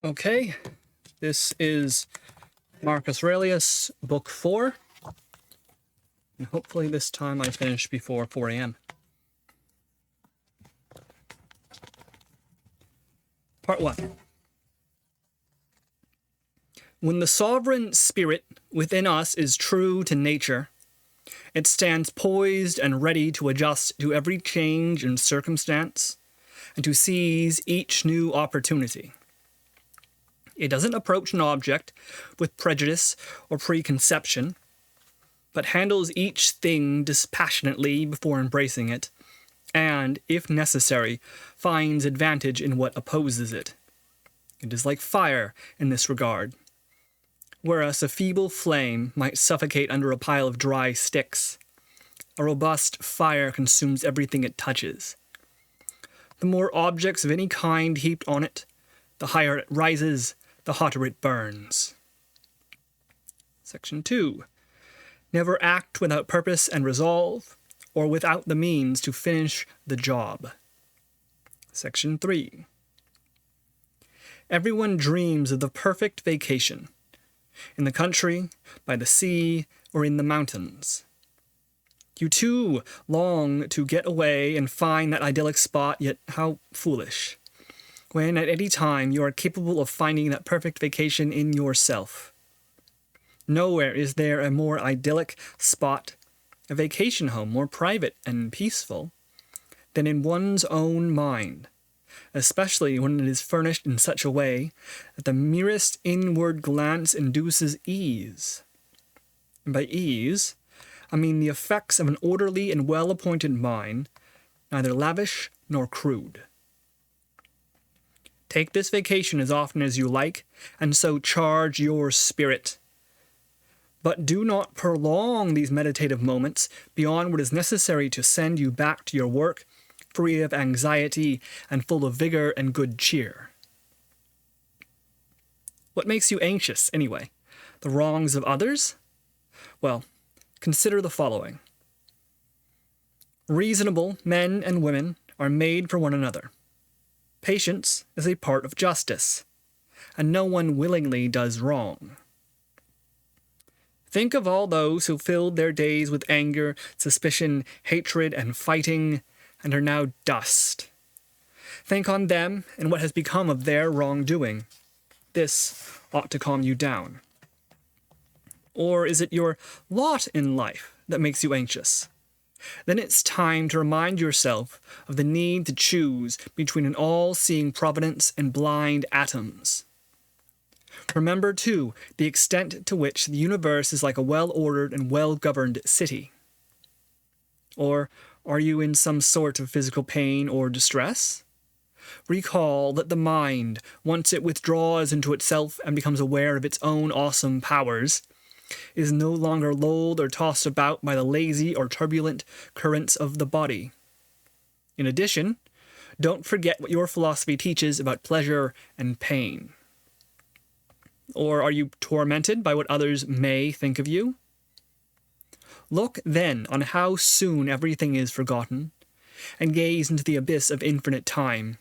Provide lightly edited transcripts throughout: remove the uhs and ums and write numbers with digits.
Okay, this is Marcus Aurelius, Book 4. And hopefully this time I finish before 4 a.m. Part 1. When the sovereign spirit within us is true to nature, it stands poised and ready to adjust to every change in circumstance and to seize each new opportunity. It doesn't approach an object with prejudice or preconception, but handles each thing dispassionately before embracing it, and, if necessary, finds advantage in what opposes it. It is like fire in this regard. Whereas a feeble flame might suffocate under a pile of dry sticks, a robust fire consumes everything it touches. The more objects of any kind heaped on it, the higher it rises, the hotter it burns. Section 2. Never act without purpose and resolve, or without the means to finish the job. Section 3. Everyone dreams of the perfect vacation, in the country, by the sea, or in the mountains. You too long to get away and find that idyllic spot, yet how foolish, when at any time you are capable of finding that perfect vacation in yourself. Nowhere is there a more idyllic spot, a vacation home more private and peaceful, than in one's own mind, especially when it is furnished in such a way that the merest inward glance induces ease. And by ease, I mean the effects of an orderly and well-appointed mind, neither lavish nor crude. Take this vacation as often as you like, and so charge your spirit. But do not prolong these meditative moments beyond what is necessary to send you back to your work, free of anxiety and full of vigor and good cheer. What makes you anxious, anyway? The wrongs of others? Well, consider the following. Reasonable men and women are made for one another. Patience is a part of justice, and no one willingly does wrong. Think of all those who filled their days with anger, suspicion, hatred, and fighting, and are now dust. Think on them and what has become of their wrongdoing. This ought to calm you down. Or is it your lot in life that makes you anxious? Then it's time to remind yourself of the need to choose between an all-seeing providence and blind atoms. Remember, too, the extent to which the universe is like a well-ordered and well-governed city. Or are you in some sort of physical pain or distress? Recall that the mind, once it withdraws into itself and becomes aware of its own awesome powers, is no longer lulled or tossed about by the lazy or turbulent currents of the body. In addition, don't forget what your philosophy teaches about pleasure and pain. Or are you tormented by what others may think of you? Look then on how soon everything is forgotten, and gaze into the abyss of infinite time.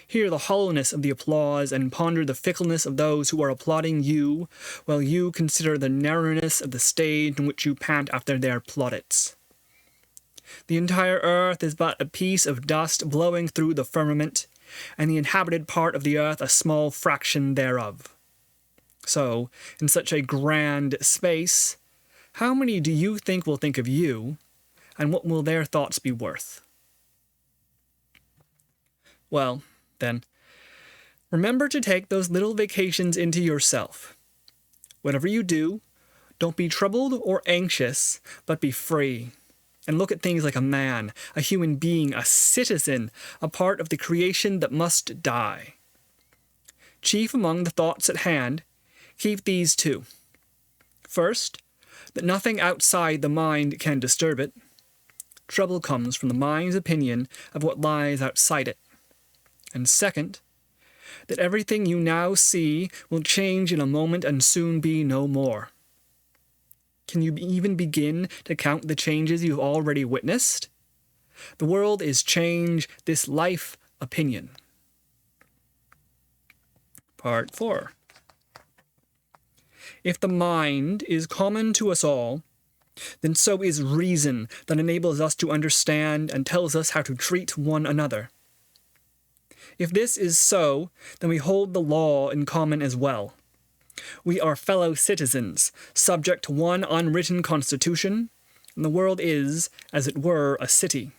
Hear the hollowness of the applause, and ponder the fickleness of those who are applauding you, while you consider the narrowness of the stage in which you pant after their plaudits. The entire earth is but a piece of dust blowing through the firmament, and the inhabited part of the earth a small fraction thereof. So, in such a grand space, how many do you think will think of you, and what will their thoughts be worth? Well, then, remember to take those little vacations into yourself. Whatever you do, don't be troubled or anxious, but be free. And look at things like a man, a human being, a citizen, a part of the creation that must die. Chief among the thoughts at hand, keep these two. First, that nothing outside the mind can disturb it. Trouble comes from the mind's opinion of what lies outside it. And second, that everything you now see will change in a moment and soon be no more. Can you even begin to count the changes you've already witnessed? The world is change, this life opinion. Part 4. If the mind is common to us all, then so is reason that enables us to understand and tells us how to treat one another. If this is so, then we hold the law in common as well. We are fellow citizens, subject to one unwritten constitution, and the world is, as it were, a city.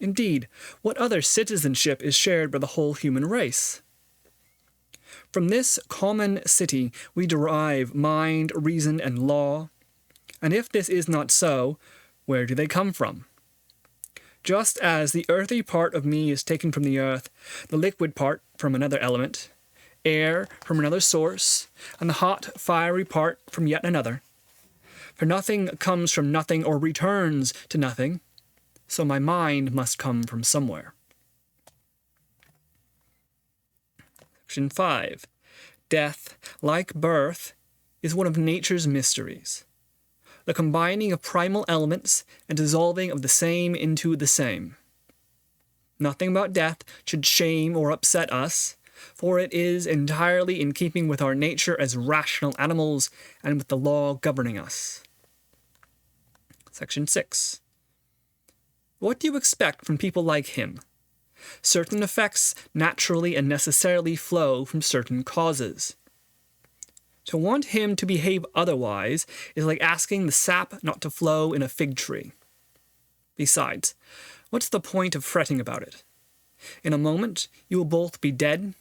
Indeed, what other citizenship is shared by the whole human race? From this common city we derive mind, reason, and law, and if this is not so, where do they come from? Just as the earthy part of me is taken from the earth, the liquid part from another element, air from another source, and the hot, fiery part from yet another. For nothing comes from nothing or returns to nothing, so my mind must come from somewhere. Section 5. Death, like birth, is one of nature's mysteries. The combining of primal elements and dissolving of the same into the same. Nothing about death should shame or upset us, for it is entirely in keeping with our nature as rational animals and with the law governing us. Section 6. What do you expect from people like him? Certain effects naturally and necessarily flow from certain causes. To want him to behave otherwise is like asking the sap not to flow in a fig tree. Besides, what's the point of fretting about it? In a moment, you will both be dead,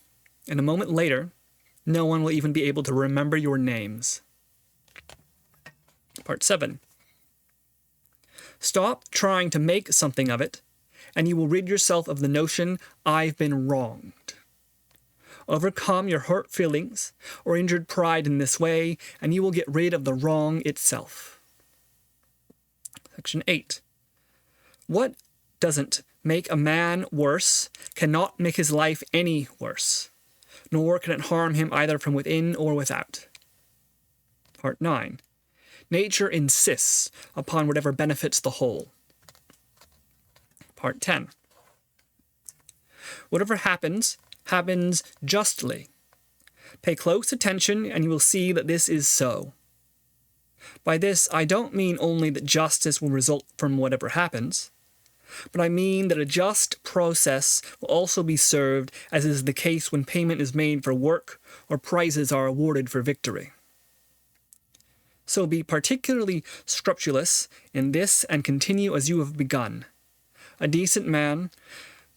and a moment later, no one will even be able to remember your names. Part 7. Stop trying to make something of it, and you will rid yourself of the notion, I've been wronged. Overcome your hurt feelings or injured pride in this way, and you will get rid of the wrong itself. Section 8. What doesn't make a man worse cannot make his life any worse, nor can it harm him either from within or without. Part 9. Nature insists upon whatever benefits the whole. Part 10. Whatever happens justly. Pay close attention and you will see that this is so. By this, I don't mean only that justice will result from whatever happens, but I mean that a just process will also be served, as is the case when payment is made for work or prizes are awarded for victory. So be particularly scrupulous in this and continue as you have begun. A decent man,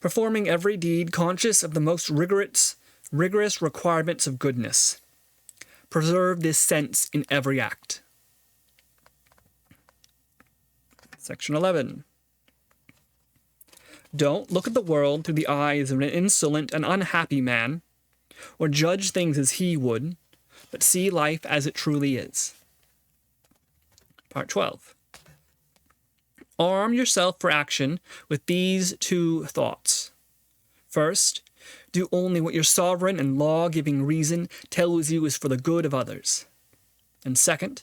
performing every deed conscious of the most rigorous requirements of goodness. Preserve this sense in every act. Section 11. Don't look at the world through the eyes of an insolent and unhappy man, or judge things as he would, but see life as it truly is. Part 12. Arm yourself for action with these two thoughts. First, do only what your sovereign and law-giving reason tells you is for the good of others. And second,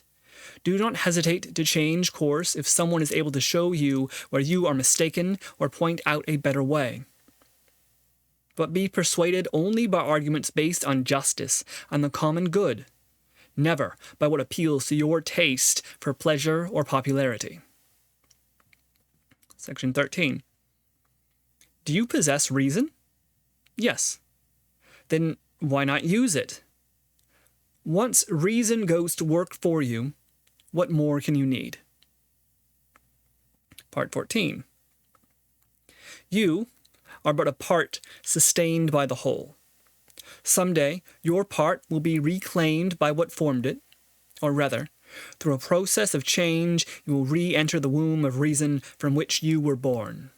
do not hesitate to change course if someone is able to show you where you are mistaken or point out a better way. But be persuaded only by arguments based on justice and the common good, never by what appeals to your taste for pleasure or popularity. Section 13. Do you possess reason? Yes. Then why not use it? Once reason goes to work for you, what more can you need? Part 14. You are but a part sustained by the whole. Someday, your part will be reclaimed by what formed it, or rather, through a process of change, you will re-enter the womb of reason from which you were born.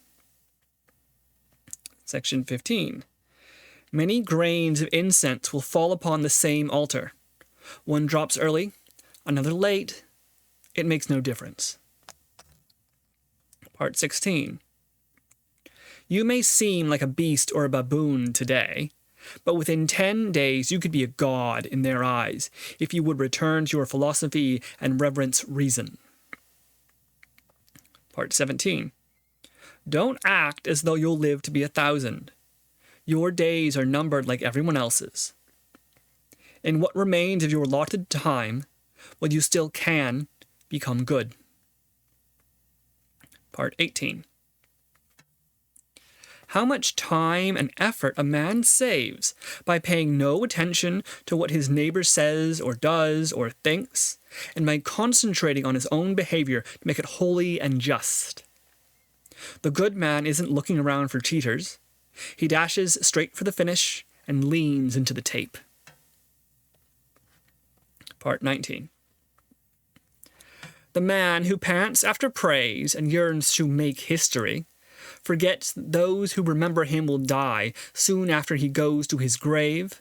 Section 15. Many grains of incense will fall upon the same altar. One drops early, another late. It makes no difference. Part 16. You may seem like a beast or a baboon today, but within 10 days you could be a god in their eyes if you would return to your philosophy and reverence reason. Part 17. Don't act as though you'll live to be 1,000. Your days are numbered like everyone else's. In what remains of your allotted time, while you still can, become good. Part 18. How much time and effort a man saves by paying no attention to what his neighbor says or does or thinks, and by concentrating on his own behavior to make it holy and just. The good man isn't looking around for cheaters. He dashes straight for the finish and leans into the tape. Part 19. The man who pants after praise and yearns to make history forgets that those who remember him will die soon after he goes to his grave,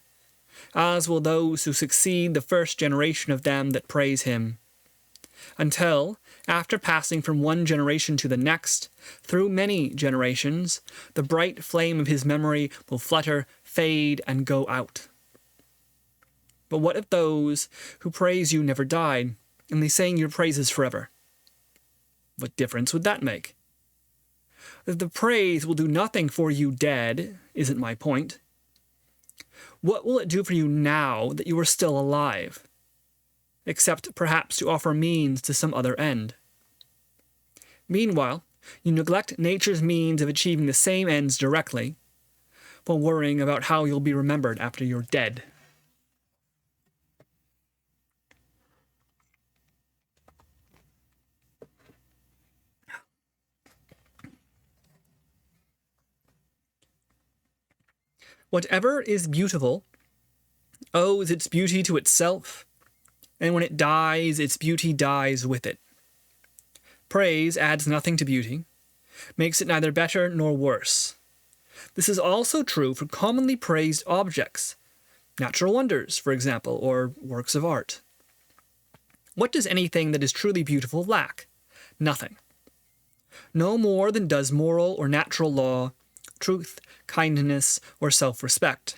as will those who succeed the first generation of them that praise him, until, after passing from one generation to the next, through many generations, the bright flame of his memory will flutter, fade, and go out. But what if those who praise you never died, and they sang your praises forever? What difference would that make? That the praise will do nothing for you dead isn't my point. What will it do for you now that you are still alive? Except perhaps to offer means to some other end. Meanwhile, you neglect nature's means of achieving the same ends directly, while worrying about how you'll be remembered after you're dead. Whatever is beautiful owes its beauty to itself, and when it dies, its beauty dies with it. Praise adds nothing to beauty, makes it neither better nor worse. This is also true for commonly praised objects, natural wonders, for example, or works of art. What does anything that is truly beautiful lack? Nothing. No more than does moral or natural law, truth, kindness, or self-respect.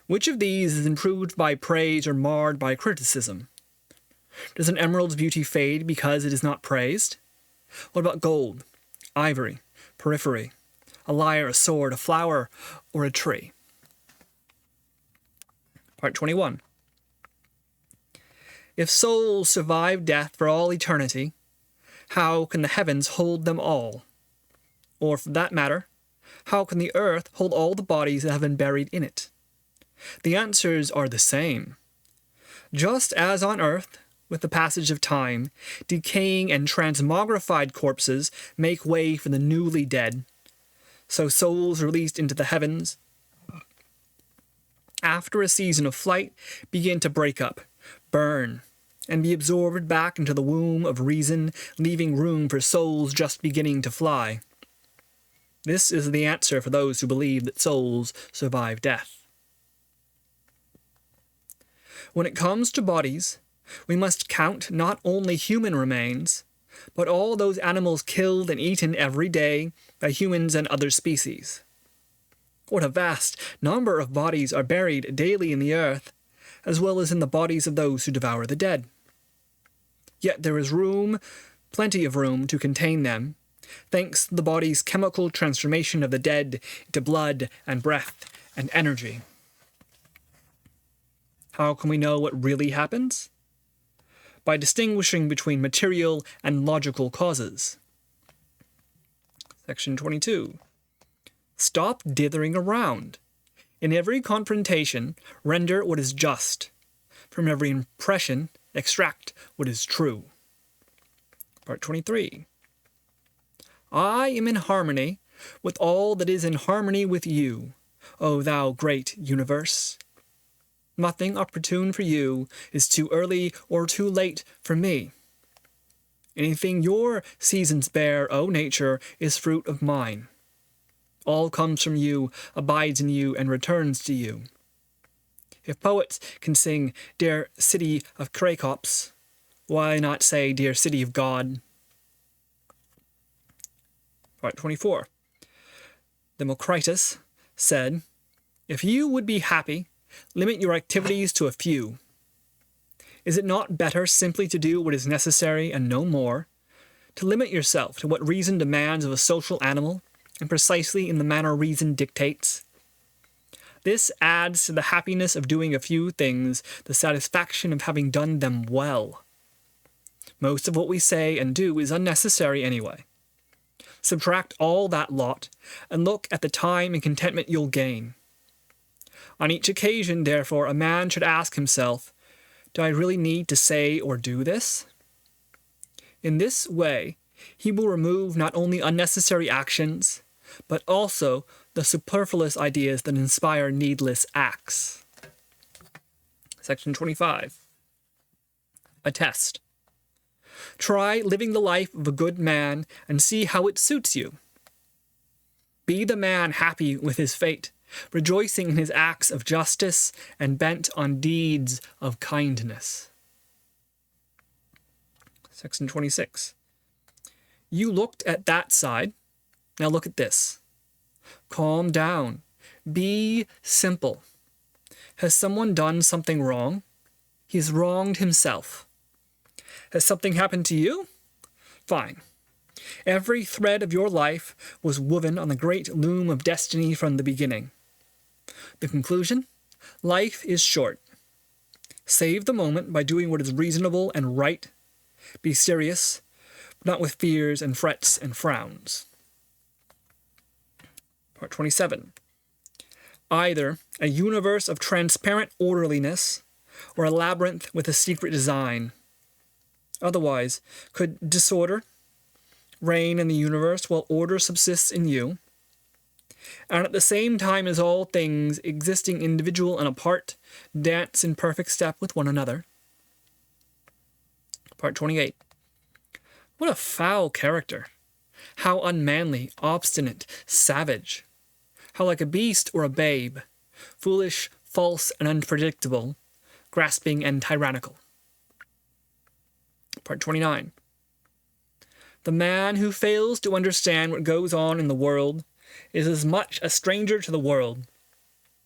Which of these is improved by praise or marred by criticism? Does an emerald's beauty fade because it is not praised? What about gold, ivory, porphyry, a lyre, a sword, a flower, or a tree? Part 21. If souls survive death for all eternity, how can the heavens hold them all? Or, for that matter, how can the earth hold all the bodies that have been buried in it? The answers are the same. Just as on earth, with the passage of time, decaying and transmogrified corpses make way for the newly dead, so souls released into the heavens, after a season of flight, begin to break up, burn, and be absorbed back into the womb of reason, leaving room for souls just beginning to fly. This is the answer for those who believe that souls survive death. When it comes to bodies, we must count not only human remains, but all those animals killed and eaten every day by humans and other species. What a vast number of bodies are buried daily in the earth, as well as in the bodies of those who devour the dead. Yet there is room, plenty of room, to contain them, thanks to the body's chemical transformation of the dead into blood and breath and energy. How can we know what really happens? By distinguishing between material and logical causes. Section 22. Stop dithering around. In every confrontation, render what is just. From every impression, extract what is true. Part 23. I am in harmony with all that is in harmony with you, O thou great universe. Nothing opportune for you is too early or too late for me. Anything your seasons bear, O nature, is fruit of mine. All comes from you, abides in you, and returns to you. If poets can sing, Dear City of Cracops, why not say, Dear City of God? Part 24. Democritus said, If you would be happy, limit your activities to a few. Is it not better simply to do what is necessary and no more, to limit yourself to what reason demands of a social animal, and precisely in the manner reason dictates? This adds to the happiness of doing a few things, the satisfaction of having done them well. Most of what we say and do is unnecessary anyway. Subtract all that lot, and look at the time and contentment you'll gain. On each occasion, therefore, a man should ask himself, do I really need to say or do this? In this way, he will remove not only unnecessary actions, but also the superfluous ideas that inspire needless acts. Section 25. A test. Try living the life of a good man and see how it suits you. Be the man happy with his fate, rejoicing in his acts of justice and bent on deeds of kindness. Section 26. You looked at that side. Now look at this. Calm down. Be simple. Has someone done something wrong? He's wronged himself. Has something happened to you? Fine. Every thread of your life was woven on the great loom of destiny from the beginning. The conclusion? Life is short. Save the moment by doing what is reasonable and right. Be serious, not with fears and frets and frowns. Part 27. Either a universe of transparent orderliness or a labyrinth with a secret design. Otherwise, could disorder reign in the universe while order subsists in you? And at the same time as all things, existing individual and apart, dance in perfect step with one another? Part 28. What a foul character! How unmanly, obstinate, savage! How like a beast or a babe, foolish, false, and unpredictable, grasping and tyrannical. Part 29. The man who fails to understand what goes on in the world is as much a stranger to the world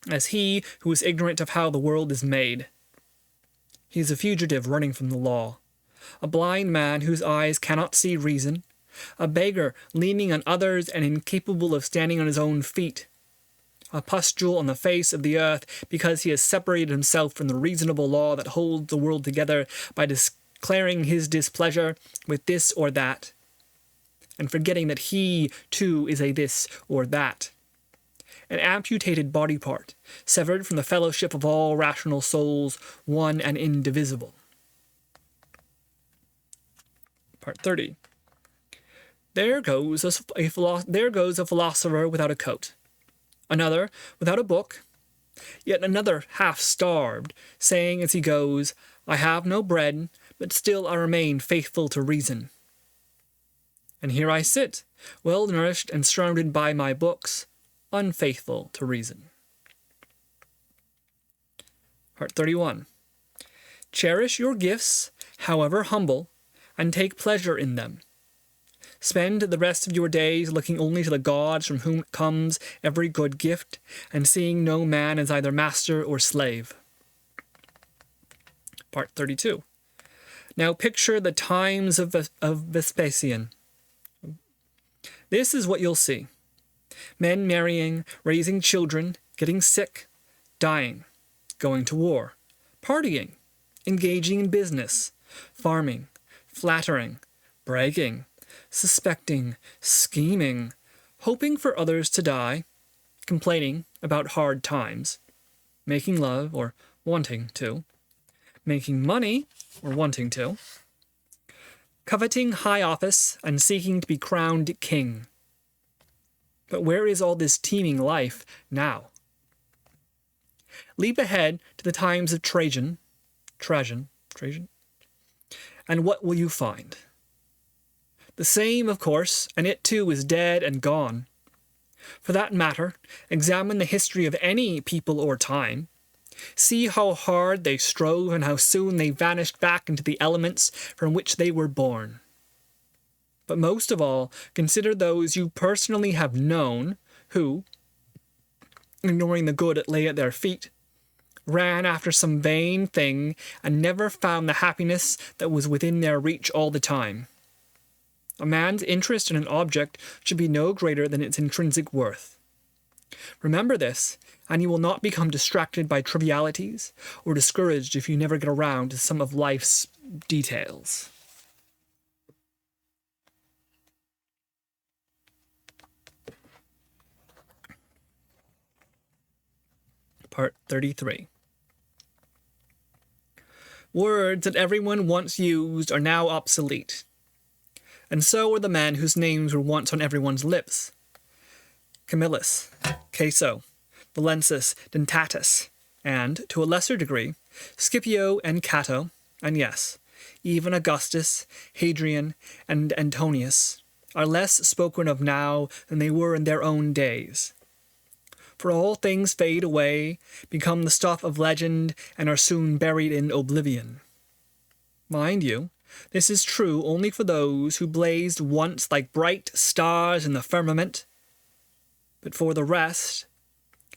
as he who is ignorant of how the world is made. He is a fugitive running from the law, a blind man whose eyes cannot see reason, a beggar leaning on others and incapable of standing on his own feet, a pustule on the face of the earth because he has separated himself from the reasonable law that holds the world together by declaring his displeasure with this or that, and forgetting that he, too, is a this or that. An amputated body part, severed from the fellowship of all rational souls, one and indivisible. Part 30. There goes a philosopher without a coat, another without a book, yet another half-starved, saying as he goes, I have no bread, but still I remain faithful to reason. And here I sit, well-nourished and surrounded by my books, unfaithful to reason. Part 31. Cherish your gifts, however humble, and take pleasure in them. Spend the rest of your days looking only to the gods from whom comes every good gift, and seeing no man as either master or slave. Part 32. Now picture the times of Vespasian. This is what you'll see. Men marrying, raising children, getting sick, dying, going to war, partying, engaging in business, farming, flattering, bragging, suspecting, scheming, hoping for others to die, complaining about hard times, making love or wanting to, making money or wanting to, coveting high office and seeking to be crowned king. But where is all this teeming life now? Leap ahead to the times of Trajan, and what will you find? The same, of course, and it too is dead and gone. For that matter, examine the history of any people or time. See how hard they strove and how soon they vanished back into the elements from which they were born. But most of all, consider those you personally have known who, ignoring the good that lay at their feet, ran after some vain thing and never found the happiness that was within their reach all the time. A man's interest in an object should be no greater than its intrinsic worth. Remember this, and you will not become distracted by trivialities or discouraged if you never get around to some of life's details. Part 33. Words that everyone once used are now obsolete, and so are the men whose names were once on everyone's lips. Camillus, Caeso, Valensis, Dentatus, and, to a lesser degree, Scipio and Cato, and yes, even Augustus, Hadrian, and Antonius, are less spoken of now than they were in their own days. For all things fade away, become the stuff of legend, and are soon buried in oblivion. Mind you, this is true only for those who blazed once like bright stars in the firmament. But for the rest,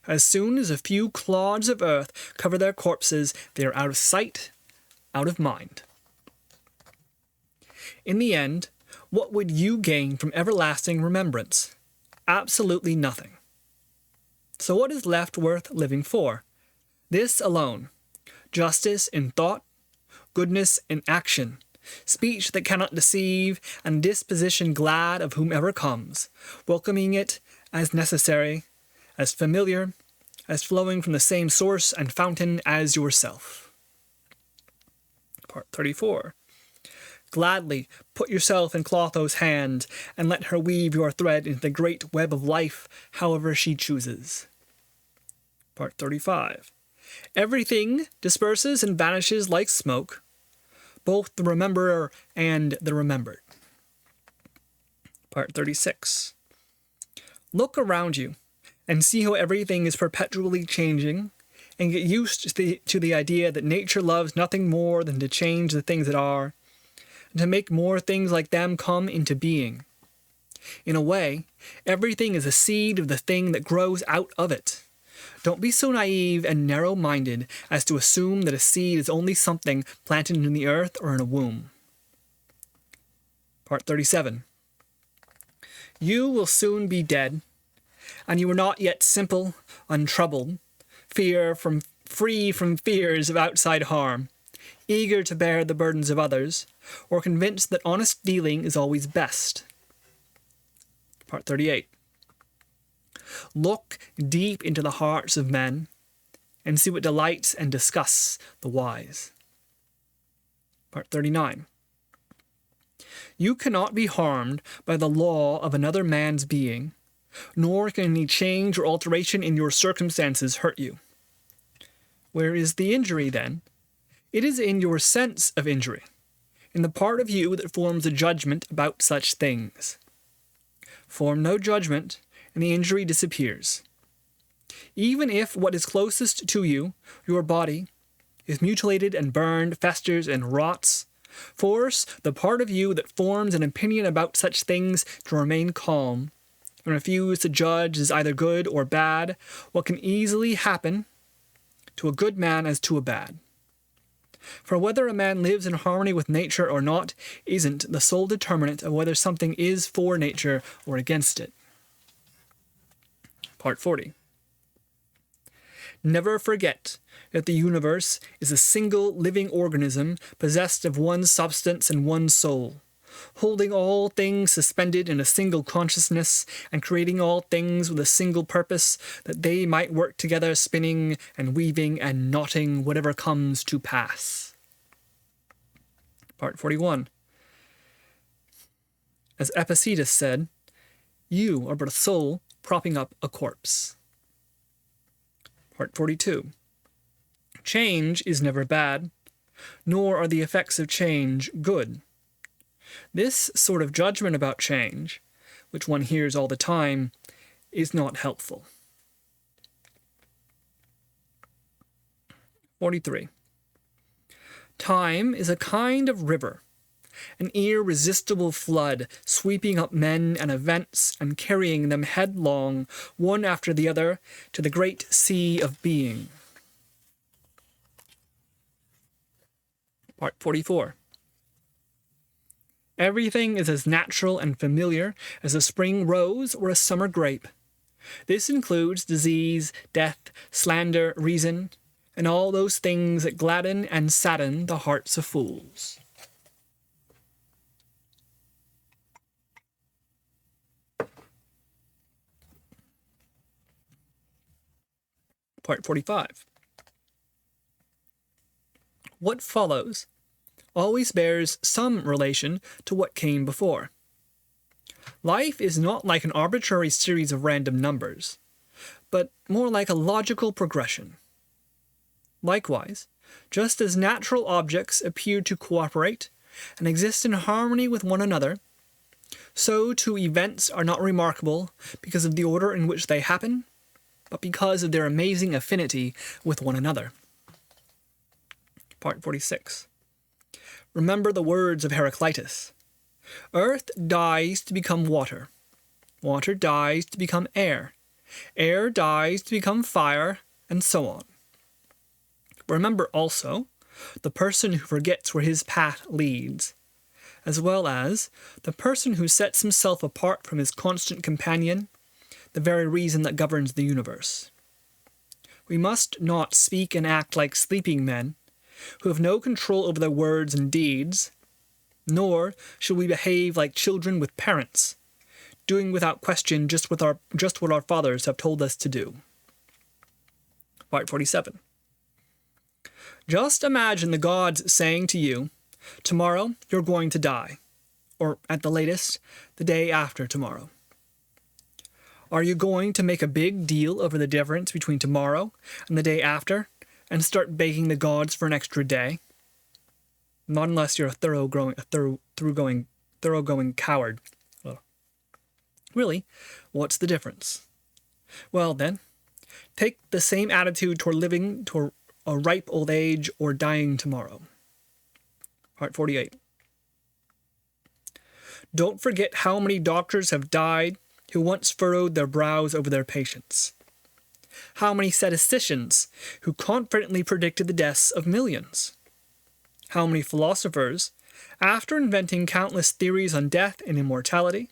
as soon as a few clods of earth cover their corpses, they are out of sight, out of mind. In the end, what would you gain from everlasting remembrance? Absolutely nothing. So what is left worth living for? This alone: justice in thought, goodness in action, speech that cannot deceive, and disposition glad of whomever comes, welcoming it as necessary, as familiar, as flowing from the same source and fountain as yourself. Part 34. Gladly put yourself in Clotho's hand, and let her weave your thread into the great web of life, however she chooses. Part 35. Everything disperses and vanishes like smoke, both the rememberer and the remembered. Part 36. Look around you, and see how everything is perpetually changing, and get used to the idea that nature loves nothing more than to change the things that are, and to make more things like them come into being. In a way, everything is a seed of the thing that grows out of it. Don't be so naive and narrow-minded as to assume that a seed is only something planted in the earth or in a womb. Part 37. You will soon be dead, and you are not yet simple, untroubled, free from fears of outside harm, eager to bear the burdens of others, or convinced that honest dealing is always best. Part 38. Look deep into the hearts of men, and see what delights and disgusts the wise. Part 39. You cannot be harmed by the law of another man's being, nor can any change or alteration in your circumstances hurt you. Where is the injury, then? It is in your sense of injury, in the part of you that forms a judgment about such things. Form no judgment, and the injury disappears. Even if what is closest to you, your body, is mutilated and burned, festers and rots, force the part of you that forms an opinion about such things to remain calm, and refuse to judge as either good or bad what can easily happen to a good man as to a bad. For whether a man lives in harmony with nature or not isn't the sole determinant of whether something is for nature or against it. Part 40. Never forget that the universe is a single living organism possessed of one substance and one soul, holding all things suspended in a single consciousness and creating all things with a single purpose, that they might work together, spinning and weaving and knotting whatever comes to pass. Part 41. As Epictetus said, you are but a soul propping up a corpse. Part 42. Change is never bad, nor are the effects of change good. This sort of judgment about change, which one hears all the time, is not helpful. 43. Time is a kind of river, an irresistible flood, sweeping up men and events and carrying them headlong, one after the other, to the great sea of being. Part 44. Everything is as natural and familiar as a spring rose or a summer grape. This includes disease, death, slander, reason, and all those things that gladden and sadden the hearts of fools. Part 45. What follows always bears some relation to what came before. Life is not like an arbitrary series of random numbers, but more like a logical progression. Likewise, just as natural objects appear to cooperate and exist in harmony with one another, so too events are not remarkable because of the order in which they happen, but because of their amazing affinity with one another. Part 46. Remember the words of Heraclitus. Earth dies to become water. Water dies to become air. Air dies to become fire, and so on. Remember also the person who forgets where his path leads, as well as the person who sets himself apart from his constant companion, the very reason that governs the universe. We must not speak and act like sleeping men, who have no control over their words and deeds, nor should we behave like children with parents, doing without question just what our fathers have told us to do. Part 47. Just imagine the gods saying to you, tomorrow you're going to die, or at the latest, the day after tomorrow. Are you going to make a big deal over the difference between tomorrow and the day after, and start begging the gods for an extra day? Not unless you're a thoroughgoing coward. Well, really, what's the difference? Well then, take the same attitude toward living to a ripe old age or dying tomorrow. Part 48. Don't forget how many doctors have died who once furrowed their brows over their patients. How many statisticians who confidently predicted the deaths of millions? How many philosophers, after inventing countless theories on death and immortality?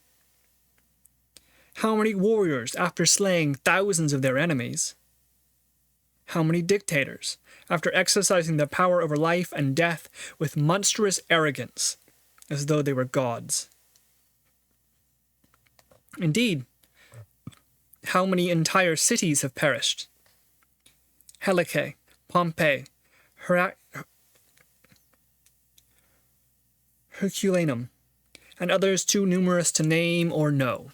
How many warriors, after slaying thousands of their enemies? How many dictators, after exercising their power over life and death with monstrous arrogance, as though they were gods? Indeed, how many entire cities have perished? Helice, Pompeii, Herculaneum, and others too numerous to name or know.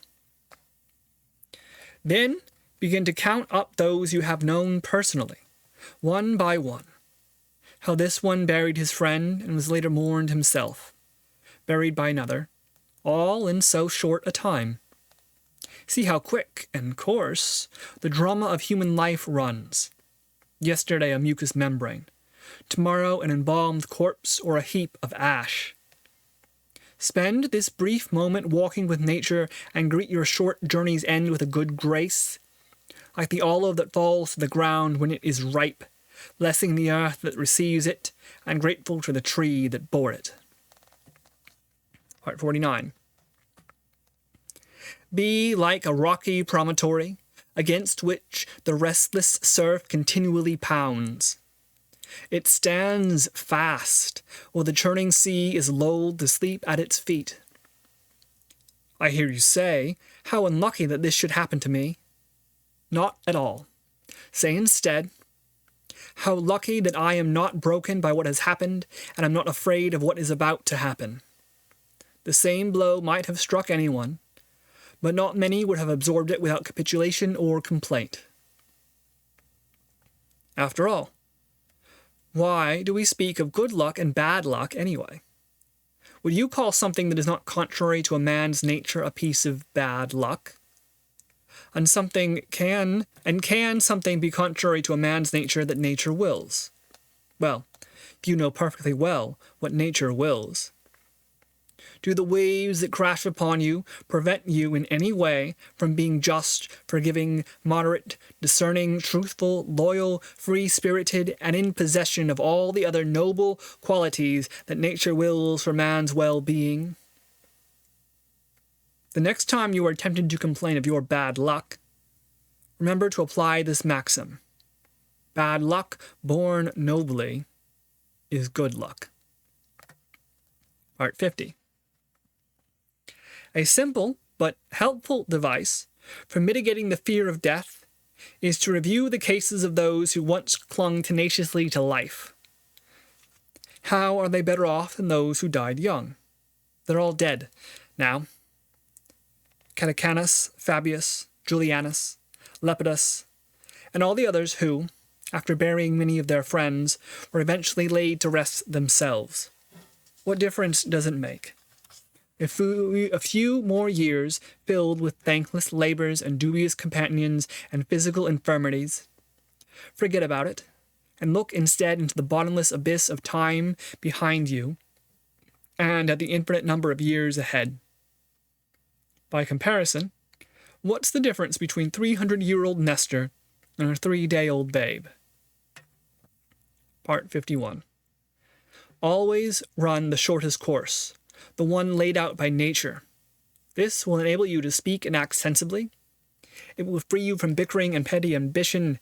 Then begin to count up those you have known personally, one by one. How this one buried his friend and was later mourned himself, buried by another, all in so short a time. See how quick and coarse the drama of human life runs. Yesterday a mucous membrane, tomorrow an embalmed corpse or a heap of ash. Spend this brief moment walking with nature and greet your short journey's end with a good grace, like the olive that falls to the ground when it is ripe, blessing the earth that receives it and grateful to the tree that bore it. Part 49. Be like a rocky promontory against which the restless surf continually pounds. It stands fast, while the churning sea is lulled to sleep at its feet. I hear you say, how unlucky that this should happen to me. Not at all. Say instead, how lucky that I am not broken by what has happened, and am not afraid of what is about to happen. The same blow might have struck anyone, but not many would have absorbed it without capitulation or complaint. After all, why do we speak of good luck and bad luck anyway? Would you call something that is not contrary to a man's nature a piece of bad luck? And can something be contrary to a man's nature that nature wills? Well, you know perfectly well what nature wills. Do the waves that crash upon you prevent you in any way from being just, forgiving, moderate, discerning, truthful, loyal, free-spirited, and in possession of all the other noble qualities that nature wills for man's well-being? The next time you are tempted to complain of your bad luck, Remember to apply this maxim. Bad luck born nobly is good luck. Part 50. A simple but helpful device for mitigating the fear of death is to review the cases of those who once clung tenaciously to life. How are they better off than those who died young? They're all dead now. Catacanus, Fabius, Julianus, Lepidus, and all the others who, after burying many of their friends, were eventually laid to rest themselves. What difference does it make? A few more years filled with thankless labors and dubious companions and physical infirmities. Forget about it, and look instead into the bottomless abyss of time behind you, and at the infinite number of years ahead. By comparison, what's the difference between 300-year-old Nestor and a 3-day-old babe? Part 51. Always run the shortest course, the one laid out by nature. This will enable you to speak and act sensibly. It will free you from bickering and petty ambition,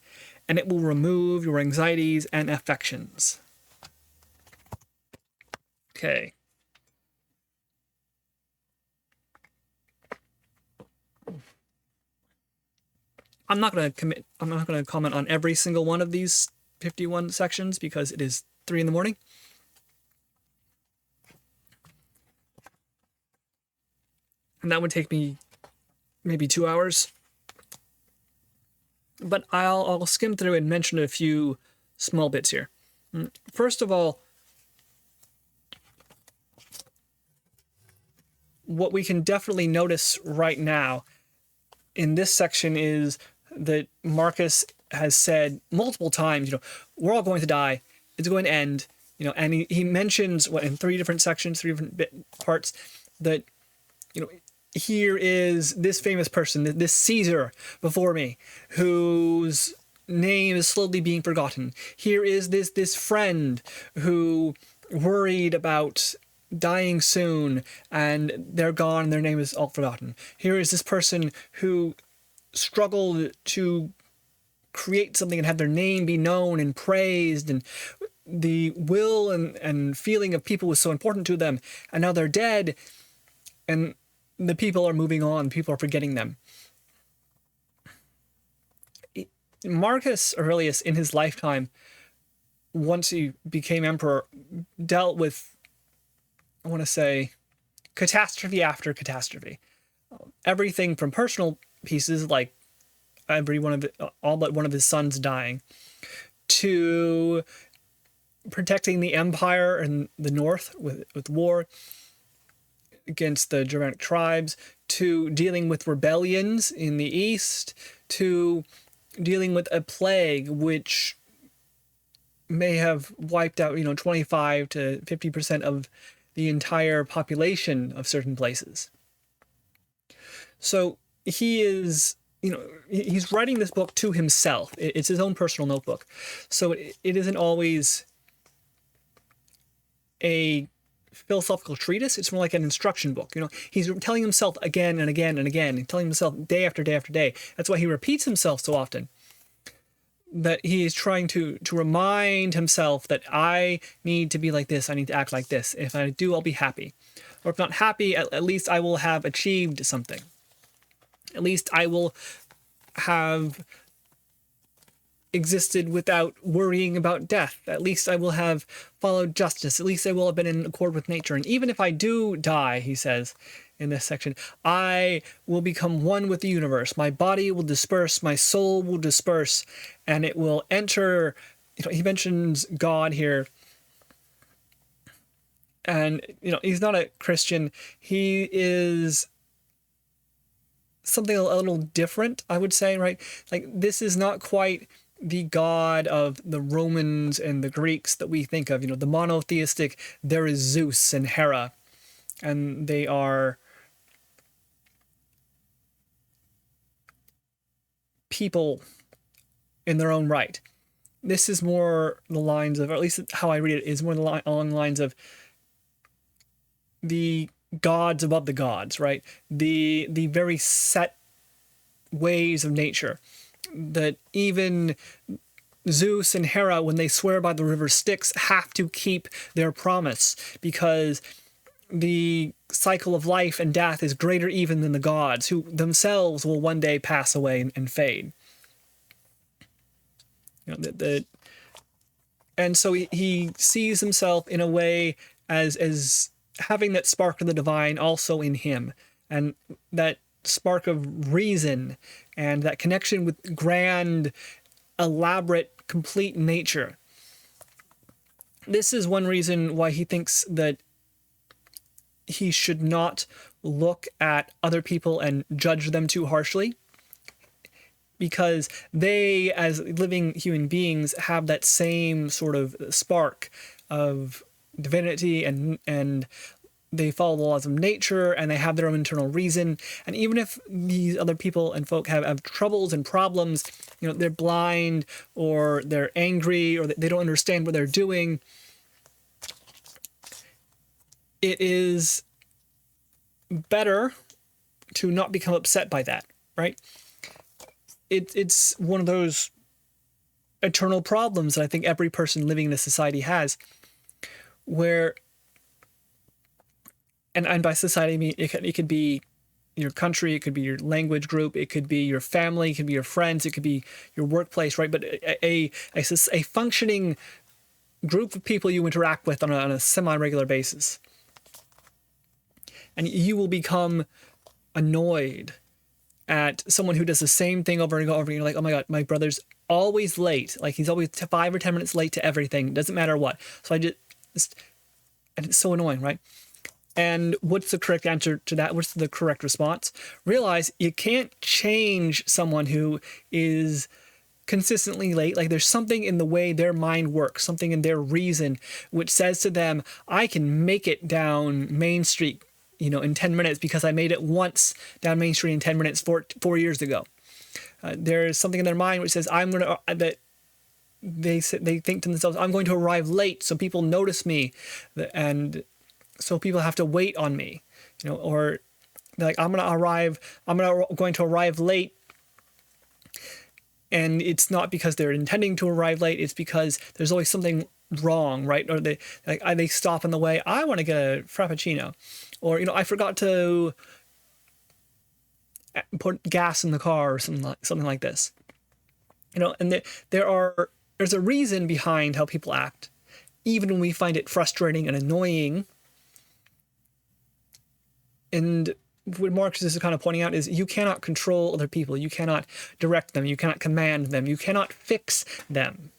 and it will remove your anxieties and affections. Okay. I'm not going to comment on every single one of these 51 sections because it is 3 in the morning. And that would take me maybe 2 hours. But I'll skim through and mention a few small bits here. First of all, what we can definitely notice right now in this section is that Marcus has said multiple times, we're all going to die. It's going to end. And he mentions in 3 different sections, 3 different parts, that, here is this famous person, this Caesar before me, whose name is slowly being forgotten. Here is this friend who worried about dying soon, and they're gone, and their name is all forgotten. Here is this person who struggled to create something and have their name be known and praised, and the will and feeling of people was so important to them, and now they're dead, and the people are moving on, people are forgetting them. Marcus Aurelius, in his lifetime, once he became emperor, dealt with, I want to say, catastrophe after catastrophe. Everything from personal pieces, like all but one of his sons dying, to protecting the empire in the north with war against the Germanic tribes, to dealing with rebellions in the east, to dealing with a plague which may have wiped out 25 to 50% of the entire population of certain places. So he is, he's writing this book to himself. It's his own personal notebook. So it isn't always a philosophical treatise. It's more like an instruction book. He's telling himself again and again and again, and telling himself day after day after day. That's why he repeats himself so often. That he is trying to remind himself that I need to be like this. I need to act like this. If I do, I'll be happy. Or if not happy, at least I will have achieved something. At least I will have existed without worrying about death. At least I will have followed justice. At least I will have been in accord with nature. And even if I do die, he says in this section, I will become one with the universe. My body will disperse, my soul will disperse, and it will enter, he mentions God here. And, he's not a Christian. He is something a little different, I would say, right? Like, this is not quite the God of the Romans and the Greeks that we think of, the monotheistic, there is Zeus and Hera, and they are people in their own right. This is more the lines of, or at least how I read it, is more along the lines of the gods above the gods, right? The very set ways of nature. that even Zeus and Hera, when they swear by the river Styx, have to keep their promise, because the cycle of life and death is greater even than the gods, who themselves will one day pass away and fade. And so he sees himself in a way as having that spark of the divine also in him, and that spark of reason and that connection with grand, elaborate, complete nature. This is one reason why he thinks that he should not look at other people and judge them too harshly, because they, as living human beings, have that same sort of spark of divinity, and they follow the laws of nature, and they have their own internal reason. And even if these other people and folk have troubles and problems, they're blind, or they're angry, or they don't understand what they're doing, it is better to not become upset by that, right? It's one of those eternal problems that I think every person living in a society has, where, and by society I mean it could be your country, it could be your language group, it could be your family, it could be your friends, it could be your workplace, right? But a functioning group of people you interact with on a semi-regular basis. And you will become annoyed at someone who does the same thing over and over. You're like, oh my God, my brother's always late. Like, he's always 5 or 10 minutes late to everything. Doesn't matter what. So and it's so annoying, right? And what's the correct answer to that? What's the correct response? Realize you can't change someone who is consistently late. Like, there's something in the way their mind works, something in their reason, which says to them, I can make it down Main Street, in 10 minutes because I made it once down Main Street in 10 minutes 4 years ago. There's something in their mind which says, they think to themselves, I'm going to arrive late so people notice me, and so people have to wait on me, or they're like, I'm going to arrive late. And it's not because they're intending to arrive late, it's because there's always something wrong, right? Or they stop in the way. I want to get a Frappuccino, or I forgot to put gas in the car, or something like this. And there's a reason behind how people act, even when we find it frustrating and annoying. And what Marcus is kind of pointing out is you cannot control other people, you cannot direct them, you cannot command them, you cannot fix them.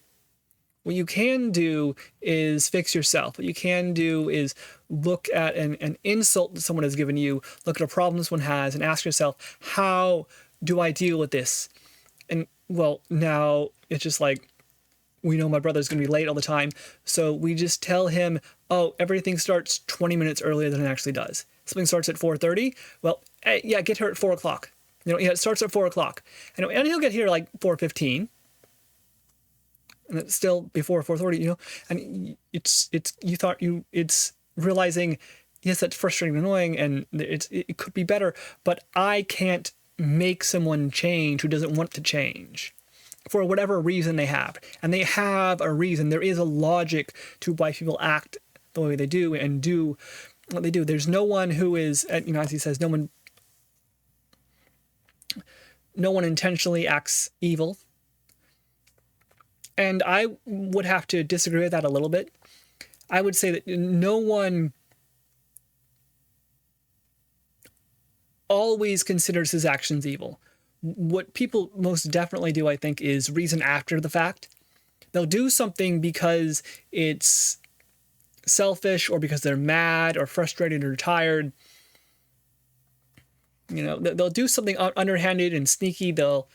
What you can do is fix yourself. What you can do is look at an insult that someone has given you, look at a problem someone has, and ask yourself, how do I deal with this? And, well, now it's just like, we know my brother's going to be late all the time, so we just tell him, oh, everything starts 20 minutes earlier than it actually does. Something starts at 4:30, well, yeah, get here at 4 o'clock. It starts at 4 o'clock. And he'll get here like 4:15. And it's still before 4:30, and it's realizing, yes, that's frustrating and annoying, and it could be better, but I can't make someone change who doesn't want to change for whatever reason they have. And they have a reason. There is a logic to why people act the way they do and do what they do. There's no one who is, as he says, no one intentionally acts evil. And I would have to disagree with that a little bit. I would say that no one always considers his actions evil. What people most definitely do, I think, is reason after the fact. They'll do something because it's selfish, or because they're mad or frustrated or tired. They'll do something underhanded and sneaky. They'll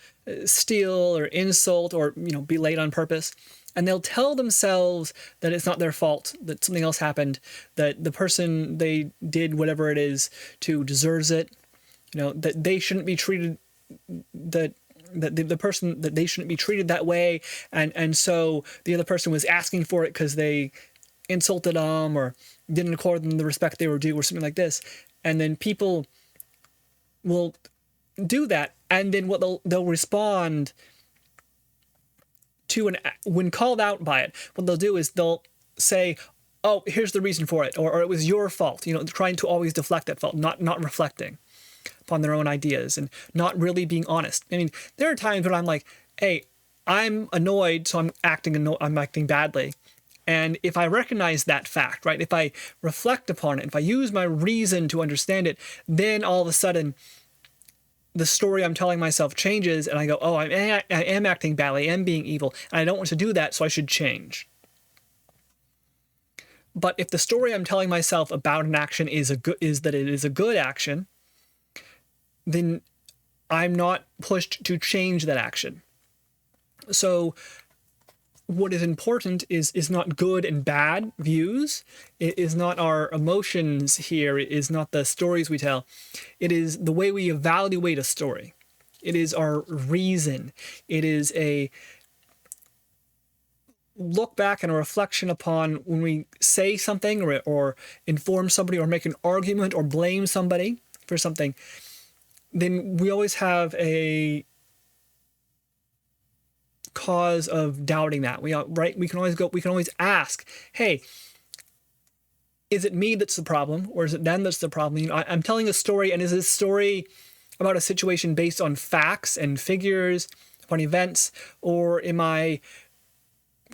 steal or insult or, be late on purpose. And they'll tell themselves that it's not their fault, that something else happened, that the person they did whatever it is to deserves it, that they shouldn't be treated, that the person, that they shouldn't be treated that way. And so the other person was asking for it because they insulted them or didn't accord them the respect they were due, or something like this. And then people will do that, and then what they'll respond when called out by it, what they'll do is they'll say, oh, here's the reason for it, or it was your fault, trying to always deflect that fault, not reflecting upon their own ideas and not really being honest. I mean, there are times when I'm like, hey, I'm annoyed, so I'm acting badly. And if I recognize that fact, right, if I reflect upon it, if I use my reason to understand it, then all of a sudden the story I'm telling myself changes, and I go, oh, I am acting badly, I am being evil, and I don't want to do that, so I should change. But if the story I'm telling myself about an action is that it is a good action, then I'm not pushed to change that action. So what is important is not good and bad views. It is not our emotions here. It is not the stories we tell. It is the way we evaluate a story. It is our reason. It is a look back and a reflection upon when we say something or inform somebody or make an argument or blame somebody for something, then we always have a cause of doubting that. We can always ask, hey, is it me that's the problem, or is it them that's the problem? I'm telling a story, and is this story about a situation based on facts and figures, upon events, or am I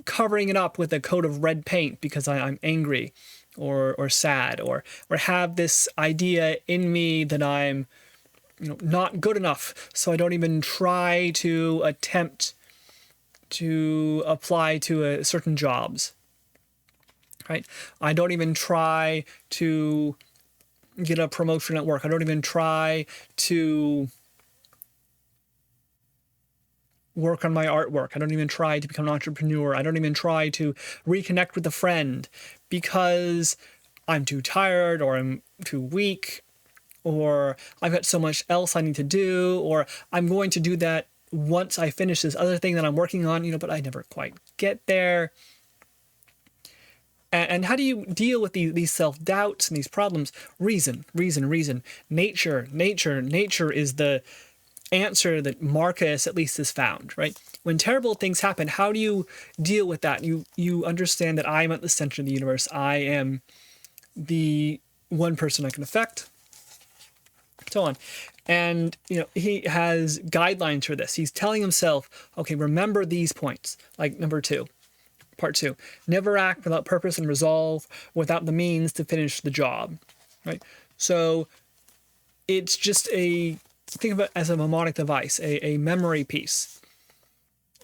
covering it up with a coat of red paint because I'm angry or sad or have this idea in me that I'm not good enough, so I don't even try to attempt to apply to certain jobs, right? I don't even try to get a promotion at work. I don't even try to work on my artwork. I don't even try to become an entrepreneur. I don't even try to reconnect with a friend because I'm too tired, or I'm too weak, or I've got so much else I need to do, or I'm going to do that once I finish this other thing that I'm working on, but I never quite get there. And how do you deal with these self-doubts and these problems? Reason. Nature is the answer that Marcus at least has found, right? When terrible things happen, how do you deal with that? You understand that I am at the center of the universe. I am the one person I can affect, so on. And he has guidelines for this. He's telling himself, okay, remember these points. Like part 2, never act without purpose and resolve, without the means to finish the job, right? So it's just think of it as a mnemonic device, a memory piece.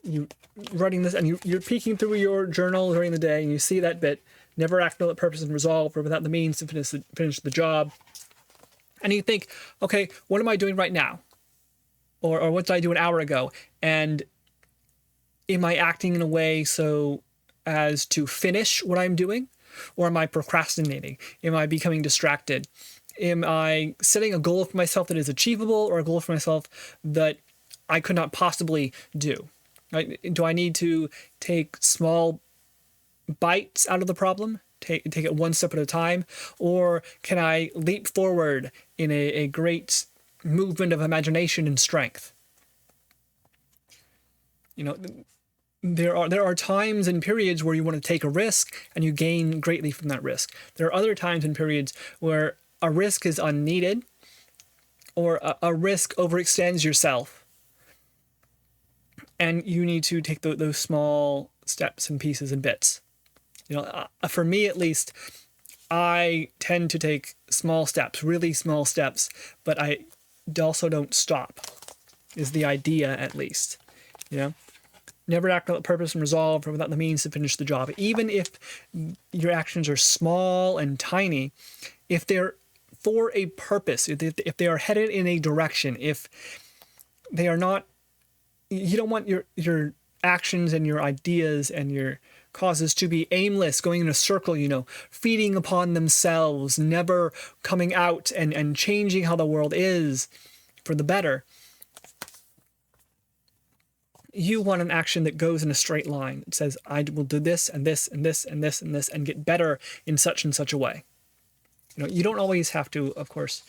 You writing this, and you're peeking through your journal during the day, and you see that bit, never act without purpose and resolve, or without the means to finish the job. And you think, okay, what am I doing right now? Or what did I do an hour ago? And am I acting in a way so as to finish what I'm doing? Or am I procrastinating? Am I becoming distracted? Am I setting a goal for myself that is achievable, or a goal for myself that I could not possibly do? Right? Do I need to take small bites out of the problem? Take it one step at a time? Or can I leap forward in a great movement of imagination and strength? There are times and periods where you want to take a risk and you gain greatly from that risk. There are other times and periods where a risk is unneeded, or a risk overextends yourself, and you need to take those small steps and pieces and bits. For me at least, I tend to take small steps, really small steps, but I also don't stop, is the idea at least. Never act without purpose and resolve, or without the means to finish the job. Even if your actions are small and tiny, if they're for a purpose, if they are headed in a direction, if they are not, you don't want your actions and your ideas and your causes to be aimless, going in a circle, feeding upon themselves, never coming out and changing how the world is for the better. You want an action that goes in a straight line. It says, I will do this and this and this and this and this and get better in such and such a way. You don't always have to, of course,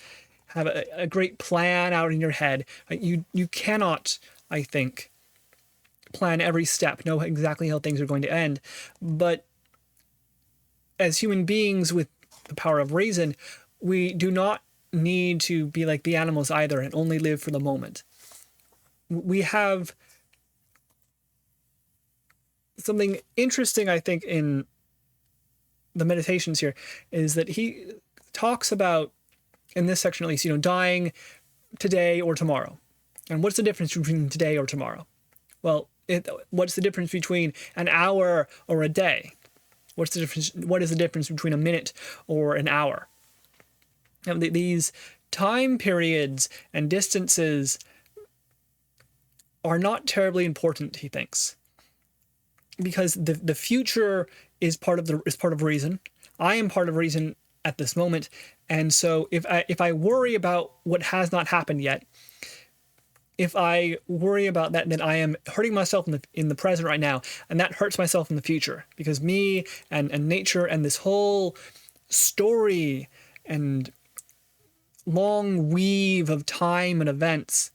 have a great plan out in your head. You cannot, I think, plan every step, know exactly how things are going to end. But as human beings with the power of reason, we do not need to be like the animals either and only live for the moment. We have something interesting, I think, in the meditations here, is that he talks about, in this section at least, dying today or tomorrow. And what's the difference between today or tomorrow? Well, what's the difference between an hour or a day? What is the difference between a minute or an hour? And these time periods and distances are not terribly important, he thinks, because the future is part of reason. I am part of reason at this moment, and so if I worry about what has not happened yet, if I worry about that, then I am hurting myself in the present right now, and that hurts myself in the future, because me and nature and this whole story and long weave of time and events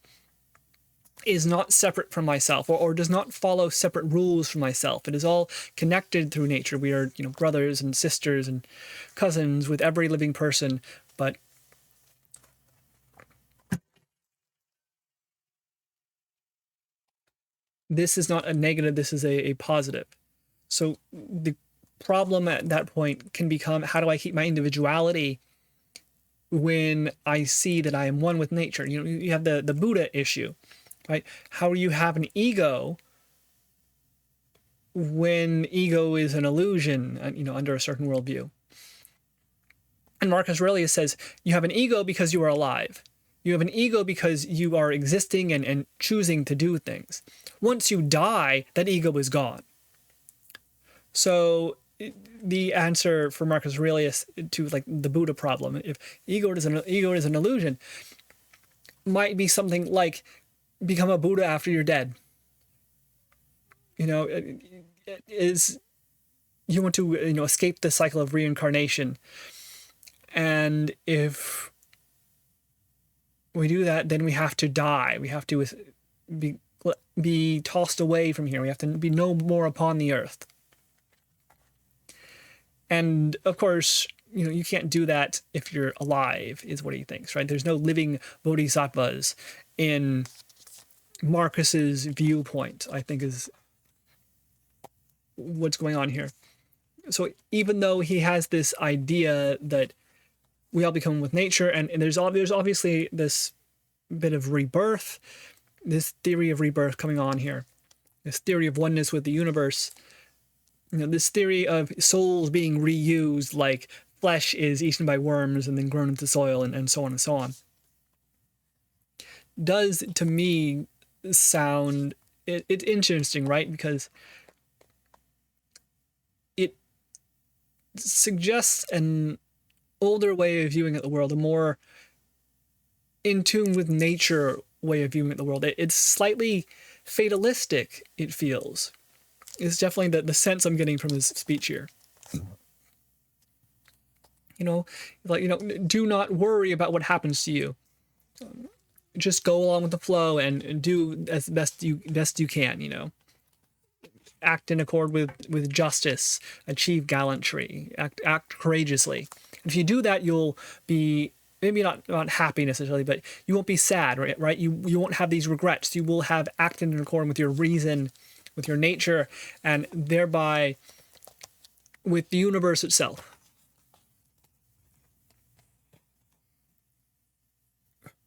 is not separate from myself, or does not follow separate rules from myself. It is all connected through nature. We are, brothers and sisters and cousins with every living person, but this is not a negative, this is a positive. So the problem at that point can become, how do I keep my individuality when I see that I am one with nature? You have the Buddha issue, right? How do you have an ego when ego is an illusion, under a certain worldview? And Marcus Aurelius says, you have an ego because you are alive. You have an ego because you are existing and choosing to do things. Once you die, that ego is gone. So the answer for Marcus Aurelius to the Buddha problem, if ego is an illusion, might be something like become a Buddha after you're dead. Is you want to escape the cycle of reincarnation, and if we do that, then we have to die. We have to be tossed away from here. We have to be no more upon the earth. And of course, you can't do that if you're alive, is what he thinks, right? There's no living bodhisattvas in Marcus's viewpoint, I think, is what's going on here. So even though he has this idea that we all become with nature, and there's obviously this bit of rebirth, this theory of rebirth coming on here, this theory of oneness with the universe, this theory of souls being reused, like flesh is eaten by worms and then grown into soil, and so on and so on, does to me sound, it's interesting, right? Because it suggests an older way of viewing at the world, a more in tune with nature way of viewing at the world. It's slightly fatalistic, it feels. It's definitely the sense I'm getting from his speech here. Do not worry about what happens to you. Just go along with the flow and do as best you can, Act in accord with justice, achieve gallantry, act courageously. If you do that, you'll be maybe not happy necessarily, but you won't be sad, right? You won't have these regrets. You will have acted in accord with your reason, with your nature, and thereby with the universe itself.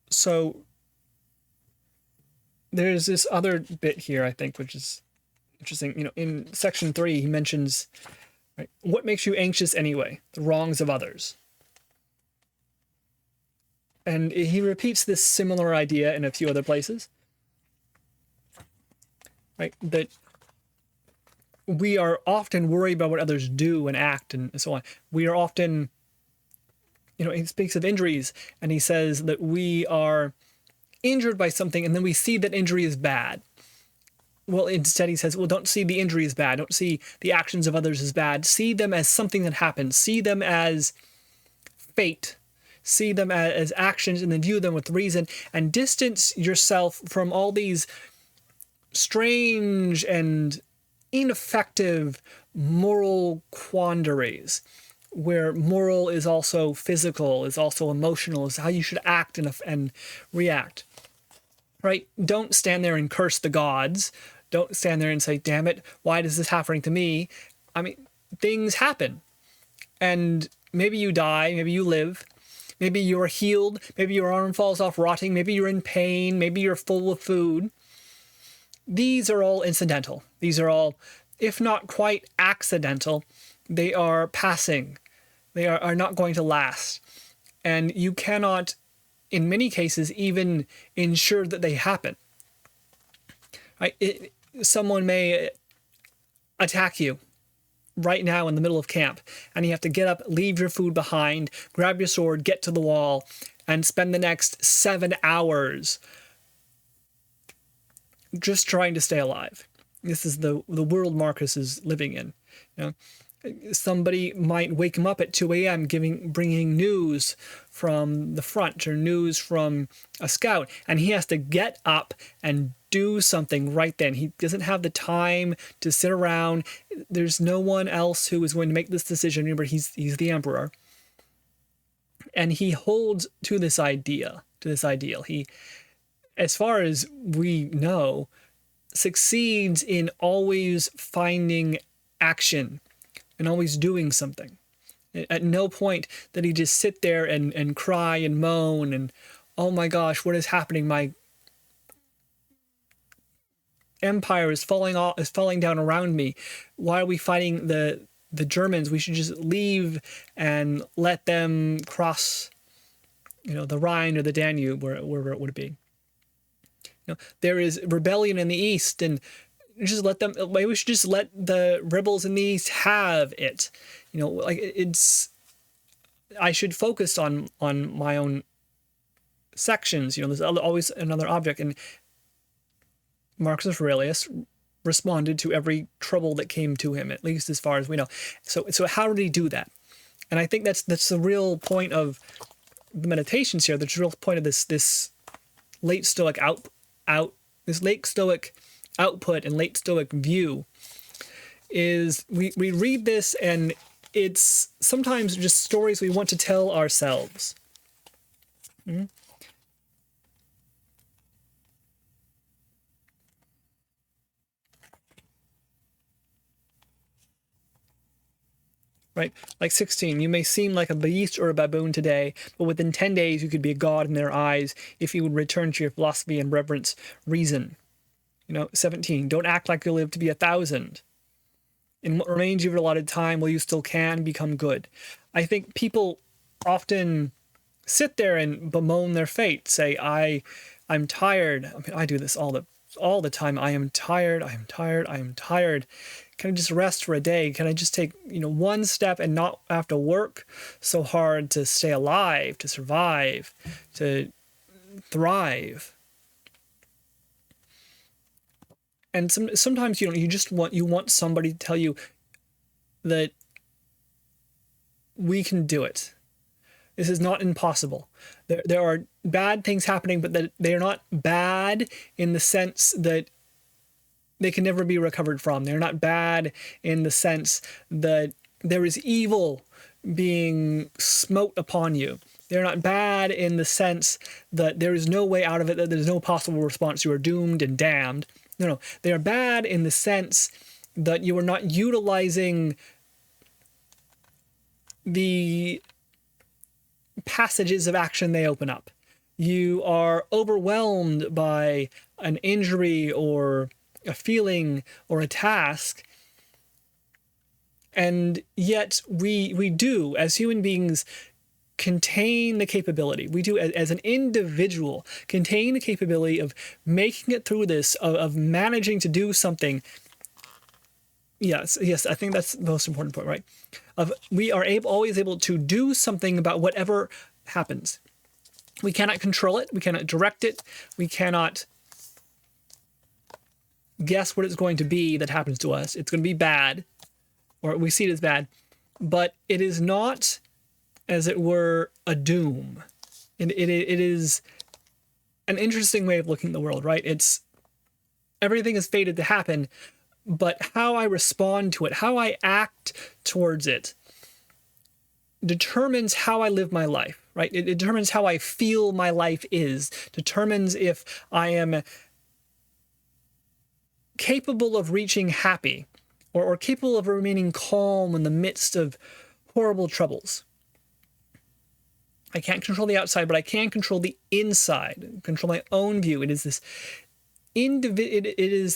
So there's this other bit here, I think, which is interesting. In section 3, he mentions, right, what makes you anxious anyway? The wrongs of others. And he repeats this similar idea in a few other places, right? That we are often worried about what others do and act and so on. We are often, he speaks of injuries, and he says that we are injured by something, and then we see that injury is bad. Well, instead he says, well, don't see the injury as bad. Don't see the actions of others as bad. See them as something that happens. See them as fate. See them as actions, and then view them with reason, and distance yourself from all these strange and ineffective moral quandaries, where moral is also physical, is also emotional, is how you should act and react. Right? Don't stand there and curse the gods. Don't stand there and say, damn it, why is this happening to me? I mean, things happen. And maybe you die, maybe you live, maybe you're healed, maybe your arm falls off rotting, maybe you're in pain, maybe you're full of food. These are all incidental. These are all, if not quite accidental, they are passing. They are not going to last. And you cannot, in many cases, even ensure that they happen. Right? Someone may attack you right now in the middle of camp, and you have to get up, leave your food behind, grab your sword, get to the wall, and spend the next 7 hours just trying to stay alive. This is the world Marcus is living in. You know, somebody might wake him up at 2 a.m. bringing news from the front or news from a scout, and he has to get up and do something right then. He doesn't have the time to sit around. There's no one else who is going to make this decision. Remember, he's the emperor, and he holds to this idea, to this ideal. He, as far as we know, succeeds in always finding action and always doing something. At no point did he just sit there and cry and moan and, oh my gosh, what is happening? My empire is falling down around me. Why are we fighting the Germans? We should just leave and let them cross, the Rhine or the Danube, wherever it would be. There is rebellion in the east, and just let them. Maybe we should just let the rebels in the east have it. I should focus on my own sections. There's always another object, and Marcus Aurelius responded to every trouble that came to him, at least as far as we know. So how did he do that? And I think that's the real point of the meditations here. The real point of this late Stoic this late Stoic output and late Stoic view is we read this, and it's sometimes just stories we want to tell ourselves. Mm-hmm. Right? Like 16, you may seem like a beast or a baboon today, but within 10 days you could be a god in their eyes if you would return to your philosophy and reverence reason. 17, don't act like you'll live to be 1,000. In what remains of your allotted time, while you still can, become good. I think people often sit there and bemoan their fate, say, I'm tired. I mean, I do this all the time. I am tired. Can I just rest for a day? Can I just take, one step and not have to work so hard to stay alive, to survive, to thrive? And sometimes you just want somebody to tell you that we can do it. This is not impossible. There are bad things happening, but that they are not bad in the sense that they can never be recovered from. They're not bad in the sense that there is evil being smote upon you. They're not bad in the sense that there is no way out of it, that there's no possible response. You are doomed and damned. No. They are bad in the sense that you are not utilizing the passages of action they open up. You are overwhelmed by an injury or a feeling or a task, and yet we do, as human beings, contain the capability. We do, as an individual, contain the capability of making it through this, of managing to do something. Yes, I think that's the most important point, right? We are always able to do something about whatever happens. We cannot control it. We cannot direct it. We cannot guess what it's going to be that happens to us. It's going to be bad, or we see it as bad, but it is not, as it were, a doom. It is an interesting way of looking at the world, right? It's everything is fated to happen, but how I respond to it, how I act towards it, determines how I live my life, right? It determines how I feel my life is, determines if I am capable of reaching happy or capable of remaining calm in the midst of horrible troubles. I can't control the outside, but I can control the inside, control my own view. It is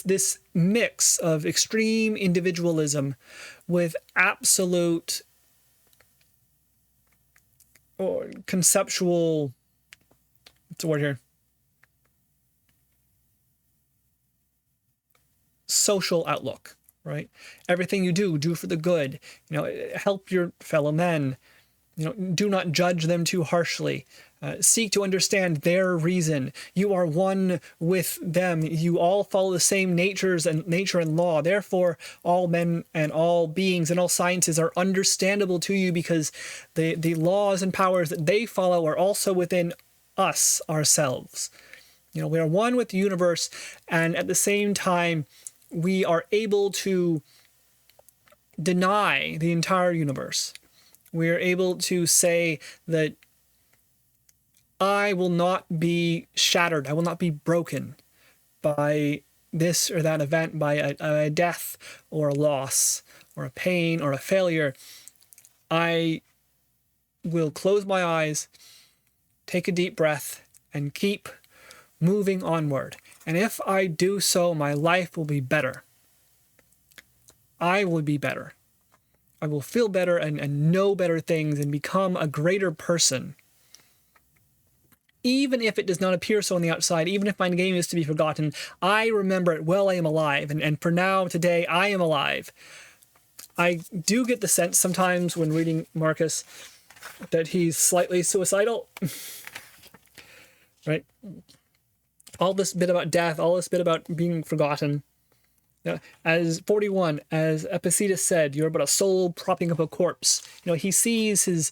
this mix of extreme individualism with absolute or conceptual, what's the word here? Social outlook, right? Everything you do for the good. Help your fellow men. Do not judge them too harshly. Seek to understand their reason. You are one with them. You all follow the same nature and law. Therefore, all men and all beings and all sciences are understandable to you because the laws and powers that they follow are also within us ourselves. We are one with the universe, and at the same time, we are able to deny the entire universe. We are able to say that I will not be shattered, I will not be broken by this or that event, by a death or a loss or a pain or a failure. I will close my eyes, take a deep breath, and keep moving onward. And if I do so, my life will be better. I will be better. I will feel better and know better things and become a greater person. Even if it does not appear so on the outside, even if my name is to be forgotten, I remember it well. I am alive. And for now, today, I am alive. I do get the sense sometimes when reading Marcus that he's slightly suicidal. Right? All this bit about death, all this bit about being forgotten. As 41, as Epictetus said, you're but a soul propping up a corpse. He sees his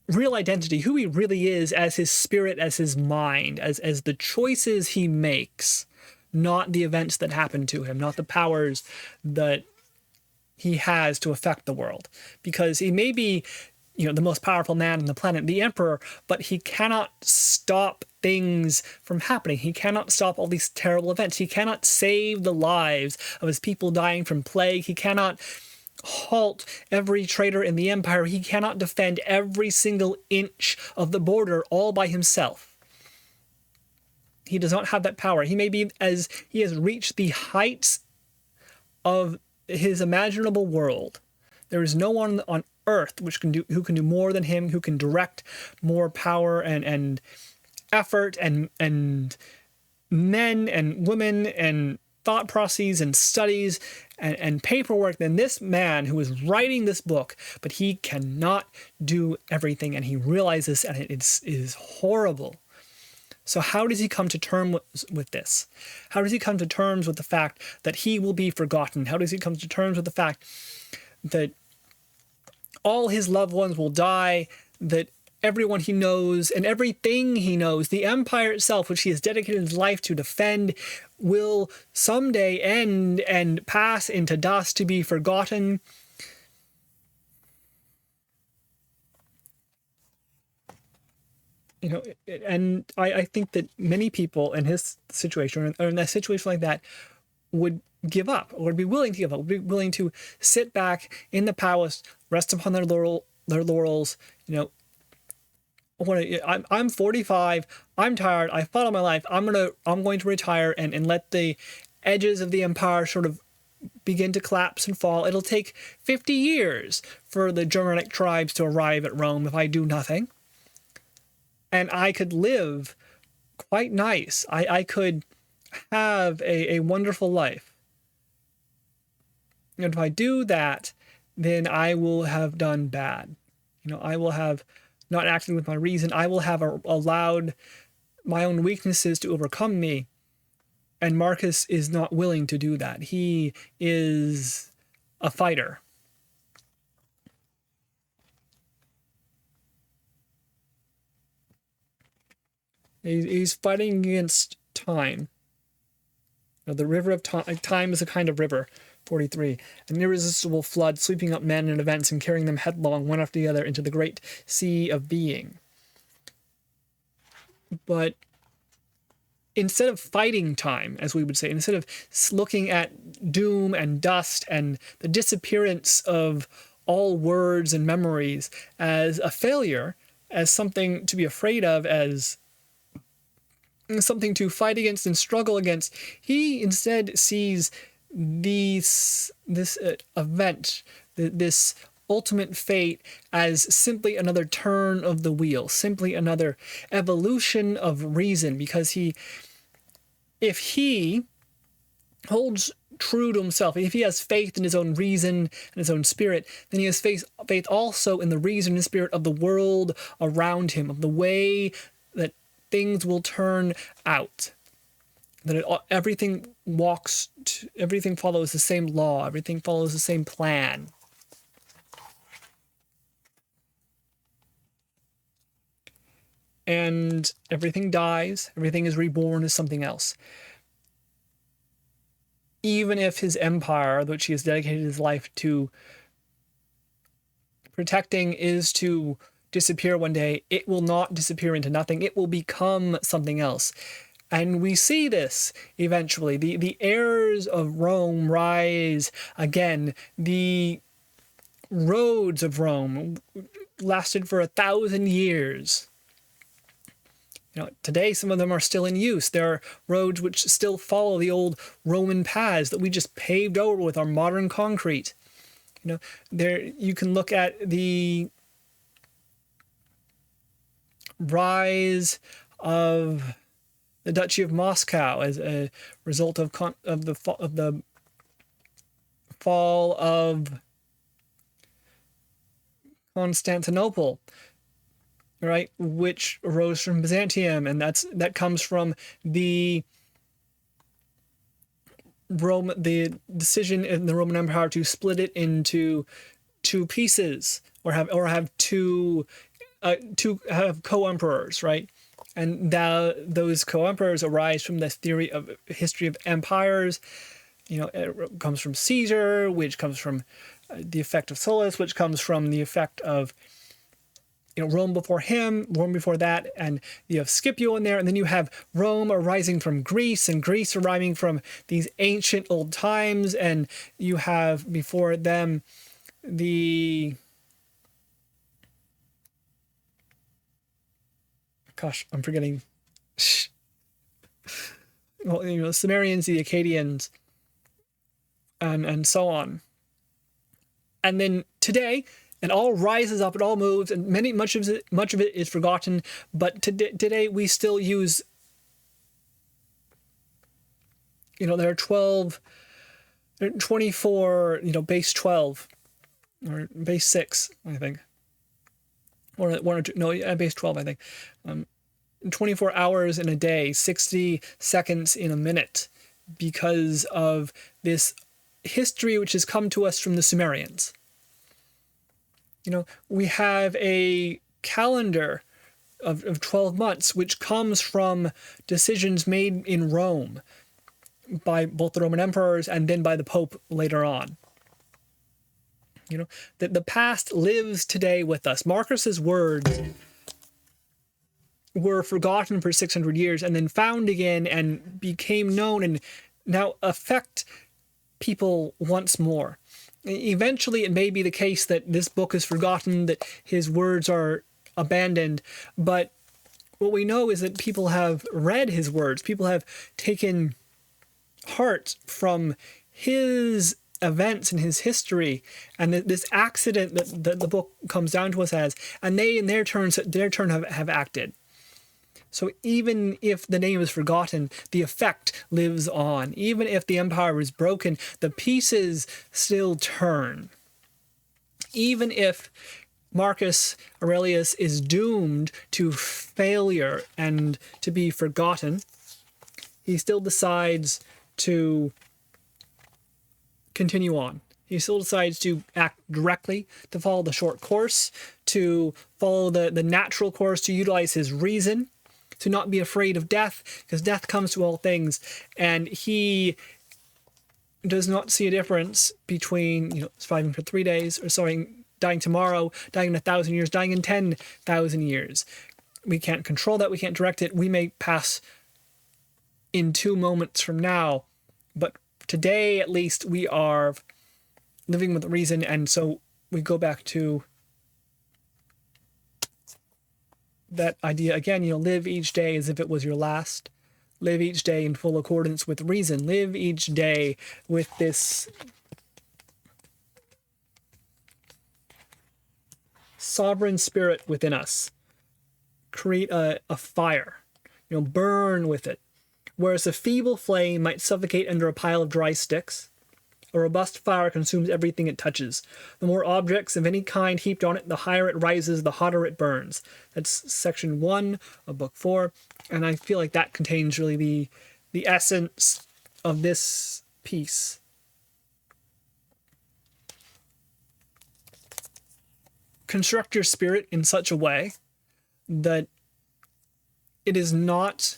real identity, who he really is, as his spirit, as his mind, as the choices he makes, not the events that happen to him, not the powers that he has to affect the world. Because he may be, the most powerful man on the planet, the emperor, but he cannot stop things from happening. He cannot stop all these terrible events. He cannot save the lives of his people dying from plague. He cannot halt every traitor in the empire. He cannot defend every single inch of the border all by himself. He does not have that power. He may be, as he has reached the heights of his imaginable world. There is no one on earth who can do more than him, who can direct more power and effort and men and women and thought processes and studies and paperwork than this man who is writing this book. But he cannot do everything, and he realizes, and it is horrible. So how does he come to terms with this? How does he come to terms with the fact that he will be forgotten? How does he come to terms with the fact that all his loved ones will die, that everyone he knows and everything he knows, the empire itself, which he has dedicated his life to defend, will someday end and pass into dust to be forgotten? And I think that many people in his situation, or in a situation like that, would give up, or would be willing to give up, would be willing to sit back in the palace, rest upon their laurels. I'm 45. I'm tired. I fought all my life. I'm going to retire and let the edges of the empire sort of begin to collapse and fall. It'll take 50 years for the Germanic tribes to arrive at Rome if I do nothing. And I could live quite nice. I could have a wonderful life. And if I do that, then I will have done bad. I will have not acted with my reason. I will have allowed my own weaknesses to overcome me. And Marcus is not willing to do that. He is a fighter. He's fighting against time. Now, the river of time is a kind of river. 43. An irresistible flood sweeping up men and events and carrying them headlong one after the other into the great sea of being. But instead of fighting time, as we would say, instead of looking at doom and dust and the disappearance of all words and memories as a failure, as something to be afraid of, as something to fight against and struggle against, he instead sees this event, this ultimate fate, as simply another turn of the wheel, simply another evolution of reason, because if he holds true to himself, if he has faith in his own reason and his own spirit, then he has faith also in the reason and spirit of the world around him, of the way that things will turn out. That everything follows the same law, everything follows the same plan. And everything dies, everything is reborn as something else. Even if his empire, which he has dedicated his life to protecting, is to disappear one day, it will not disappear into nothing. It will become something else. And we see this eventually. The heirs of Rome rise again. The roads of Rome lasted for 1,000 years. Today some of them are still in use. There are roads which still follow the old Roman paths that we just paved over with our modern concrete. There you can look at the rise of the Duchy of Moscow as a result of the fall of Constantinople, right, which arose from Byzantium, and that comes from the decision in the Roman Empire to split it into two pieces, or have two co-emperors, right? And those co-emperors arise from the theory of history of empires. It comes from Caesar, which comes from the effect of Solus, which comes from the effect of Rome before him, Rome before that, and you have Scipio in there, and then you have Rome arising from Greece, and Greece arriving from these ancient old times, and you have before them I'm forgetting. Well, Sumerians, the Akkadians, and so on. And then today, it all rises up, it all moves, and much of it is forgotten. But today we still use. There are 24. Base 12, or base 6, I think. Or one or two, no, base 12, I think. 24 hours in a day, 60 seconds in a minute, because of this history which has come to us from the Sumerians. We have a calendar of 12 months, which comes from decisions made in Rome by both the Roman emperors and then by the Pope later on. That the past lives today with us. Marcus's words were forgotten for 600 years and then found again and became known and now affect people once more. Eventually, it may be the case that this book is forgotten, that his words are abandoned, but what we know is that people have read his words. People have taken heart from his events in his history and this accident that the book comes down to us as, and they in their turn have acted. So even if the name is forgotten, the effect lives on. Even if the empire is broken, the pieces still turn. Even if Marcus Aurelius is doomed to failure and to be forgotten, he still decides to continue on. He still decides to act directly, to follow the short course, to follow the natural course, to utilize his reason, to not be afraid of death, because death comes to all things, and he does not see a difference between surviving for 3 days, or dying tomorrow, dying in 1,000 years, dying in 10,000 years. We can't control that. We can't direct it. We may pass in 2 moments from now, but today at least we are living with reason. And so we go back to that idea again, live each day as if it was your last. Live each day in full accordance with reason. Live each day with this sovereign spirit within us. Create a fire, burn with it. Whereas a feeble flame might suffocate under a pile of dry sticks, a robust fire consumes everything it touches. The more objects of any kind heaped on it, the higher it rises, the hotter it burns. That's section 1 of book 4. And I feel like that contains really the essence of this piece. Construct your spirit in such a way that it is not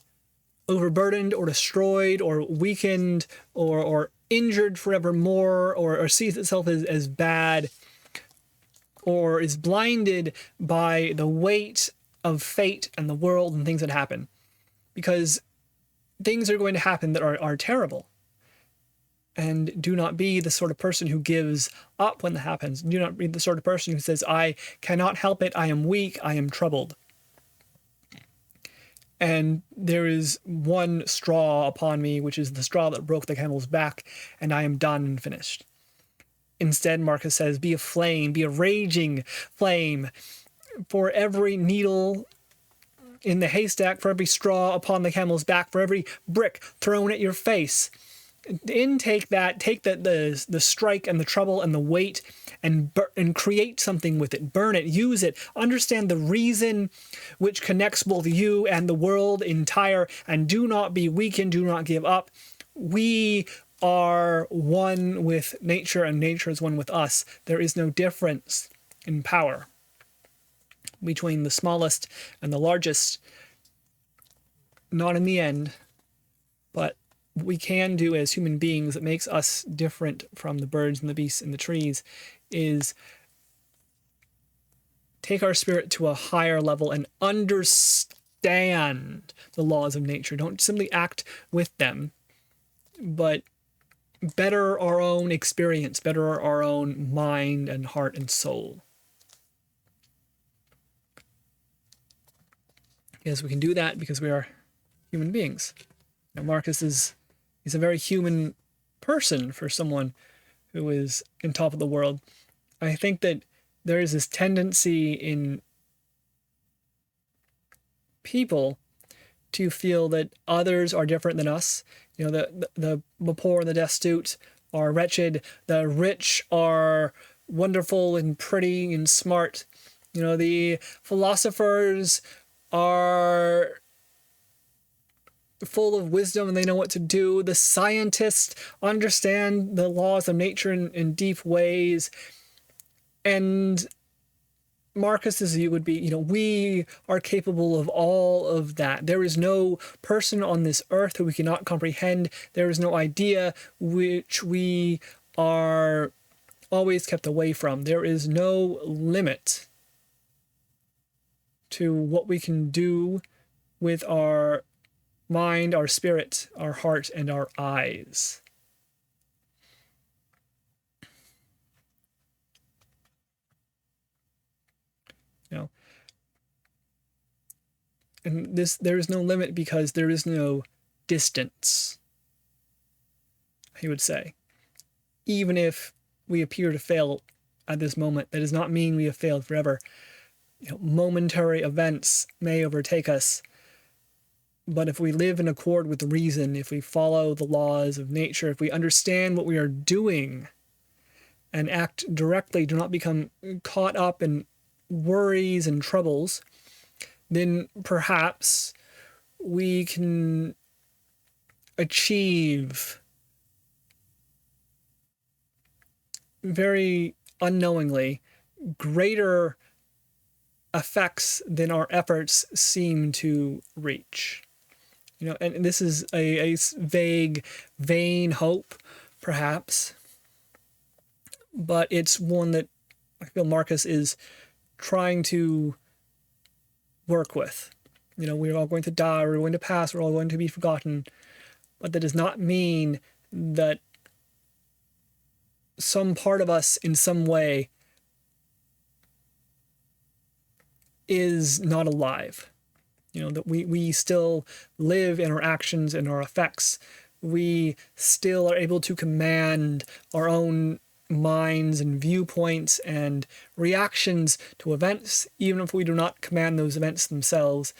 overburdened or destroyed or weakened or injured forevermore, or sees itself as bad, or is blinded by the weight of fate and the world and things that happen. Because things are going to happen that are terrible. And do not be the sort of person who gives up when that happens. Do not be the sort of person who says, I cannot help it, I am weak, I am troubled. And there is one straw upon me, which is the straw that broke the camel's back, and I am done and finished. Instead, Marcus says, be a flame, be a raging flame. For every needle in the haystack, for every straw upon the camel's back, for every brick thrown at your face, take the strike and the trouble and the weight, and create something with it. Burn it, use it, understand the reason which connects both you and the world entire, and do not be weakened, do not give up. We are one with nature, and nature is one with us. There is no difference in power between the smallest and the largest, not in the end, but what we can do as human beings that makes us different from the birds and the beasts and the trees is take our spirit to a higher level and understand the laws of nature. Don't simply act with them, but better our own experience, better our own mind and heart and soul. Yes, we can do that because we are human beings. Now, Marcus he's a very human person for someone who is on top of the world. I think that there is this tendency in people to feel that others are different than us. The poor and the destitute are wretched. The rich are wonderful and pretty and smart. The philosophers are full of wisdom and they know what to do. The scientists understand the laws of nature in deep ways. And Marcus's view would be, we are capable of all of that. There is no person on this earth who we cannot comprehend. There is no idea which we are always kept away from. There is no limit to what we can do with our mind, our spirit, our heart, and our eyes. And there is no limit because there is no distance, he would say. Even if we appear to fail at this moment, that does not mean we have failed forever. Momentary events may overtake us, but if we live in accord with reason, if we follow the laws of nature, if we understand what we are doing and act directly, do not become caught up in worries and troubles, then perhaps we can achieve very unknowingly greater effects than our efforts seem to reach. And this is a vague, vain hope, perhaps, but it's one that I feel Marcus is trying to work with. We're all going to die, we're going to pass, we're all going to be forgotten, but that does not mean that some part of us in some way is not alive. That we still live in our actions and our effects. We still are able to command our own minds and viewpoints and reactions to events, even if we do not command those events themselves.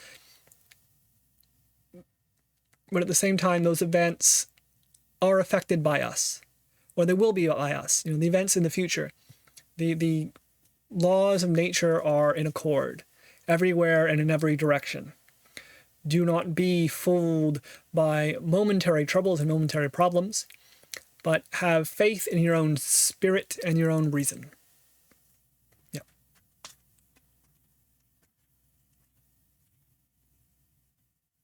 But at the same time, those events are affected by us, or they will be by us. The events in the future. The laws of nature are in accord, everywhere and in every direction. Do not be fooled by momentary troubles and momentary problems, but have faith in your own spirit and your own reason.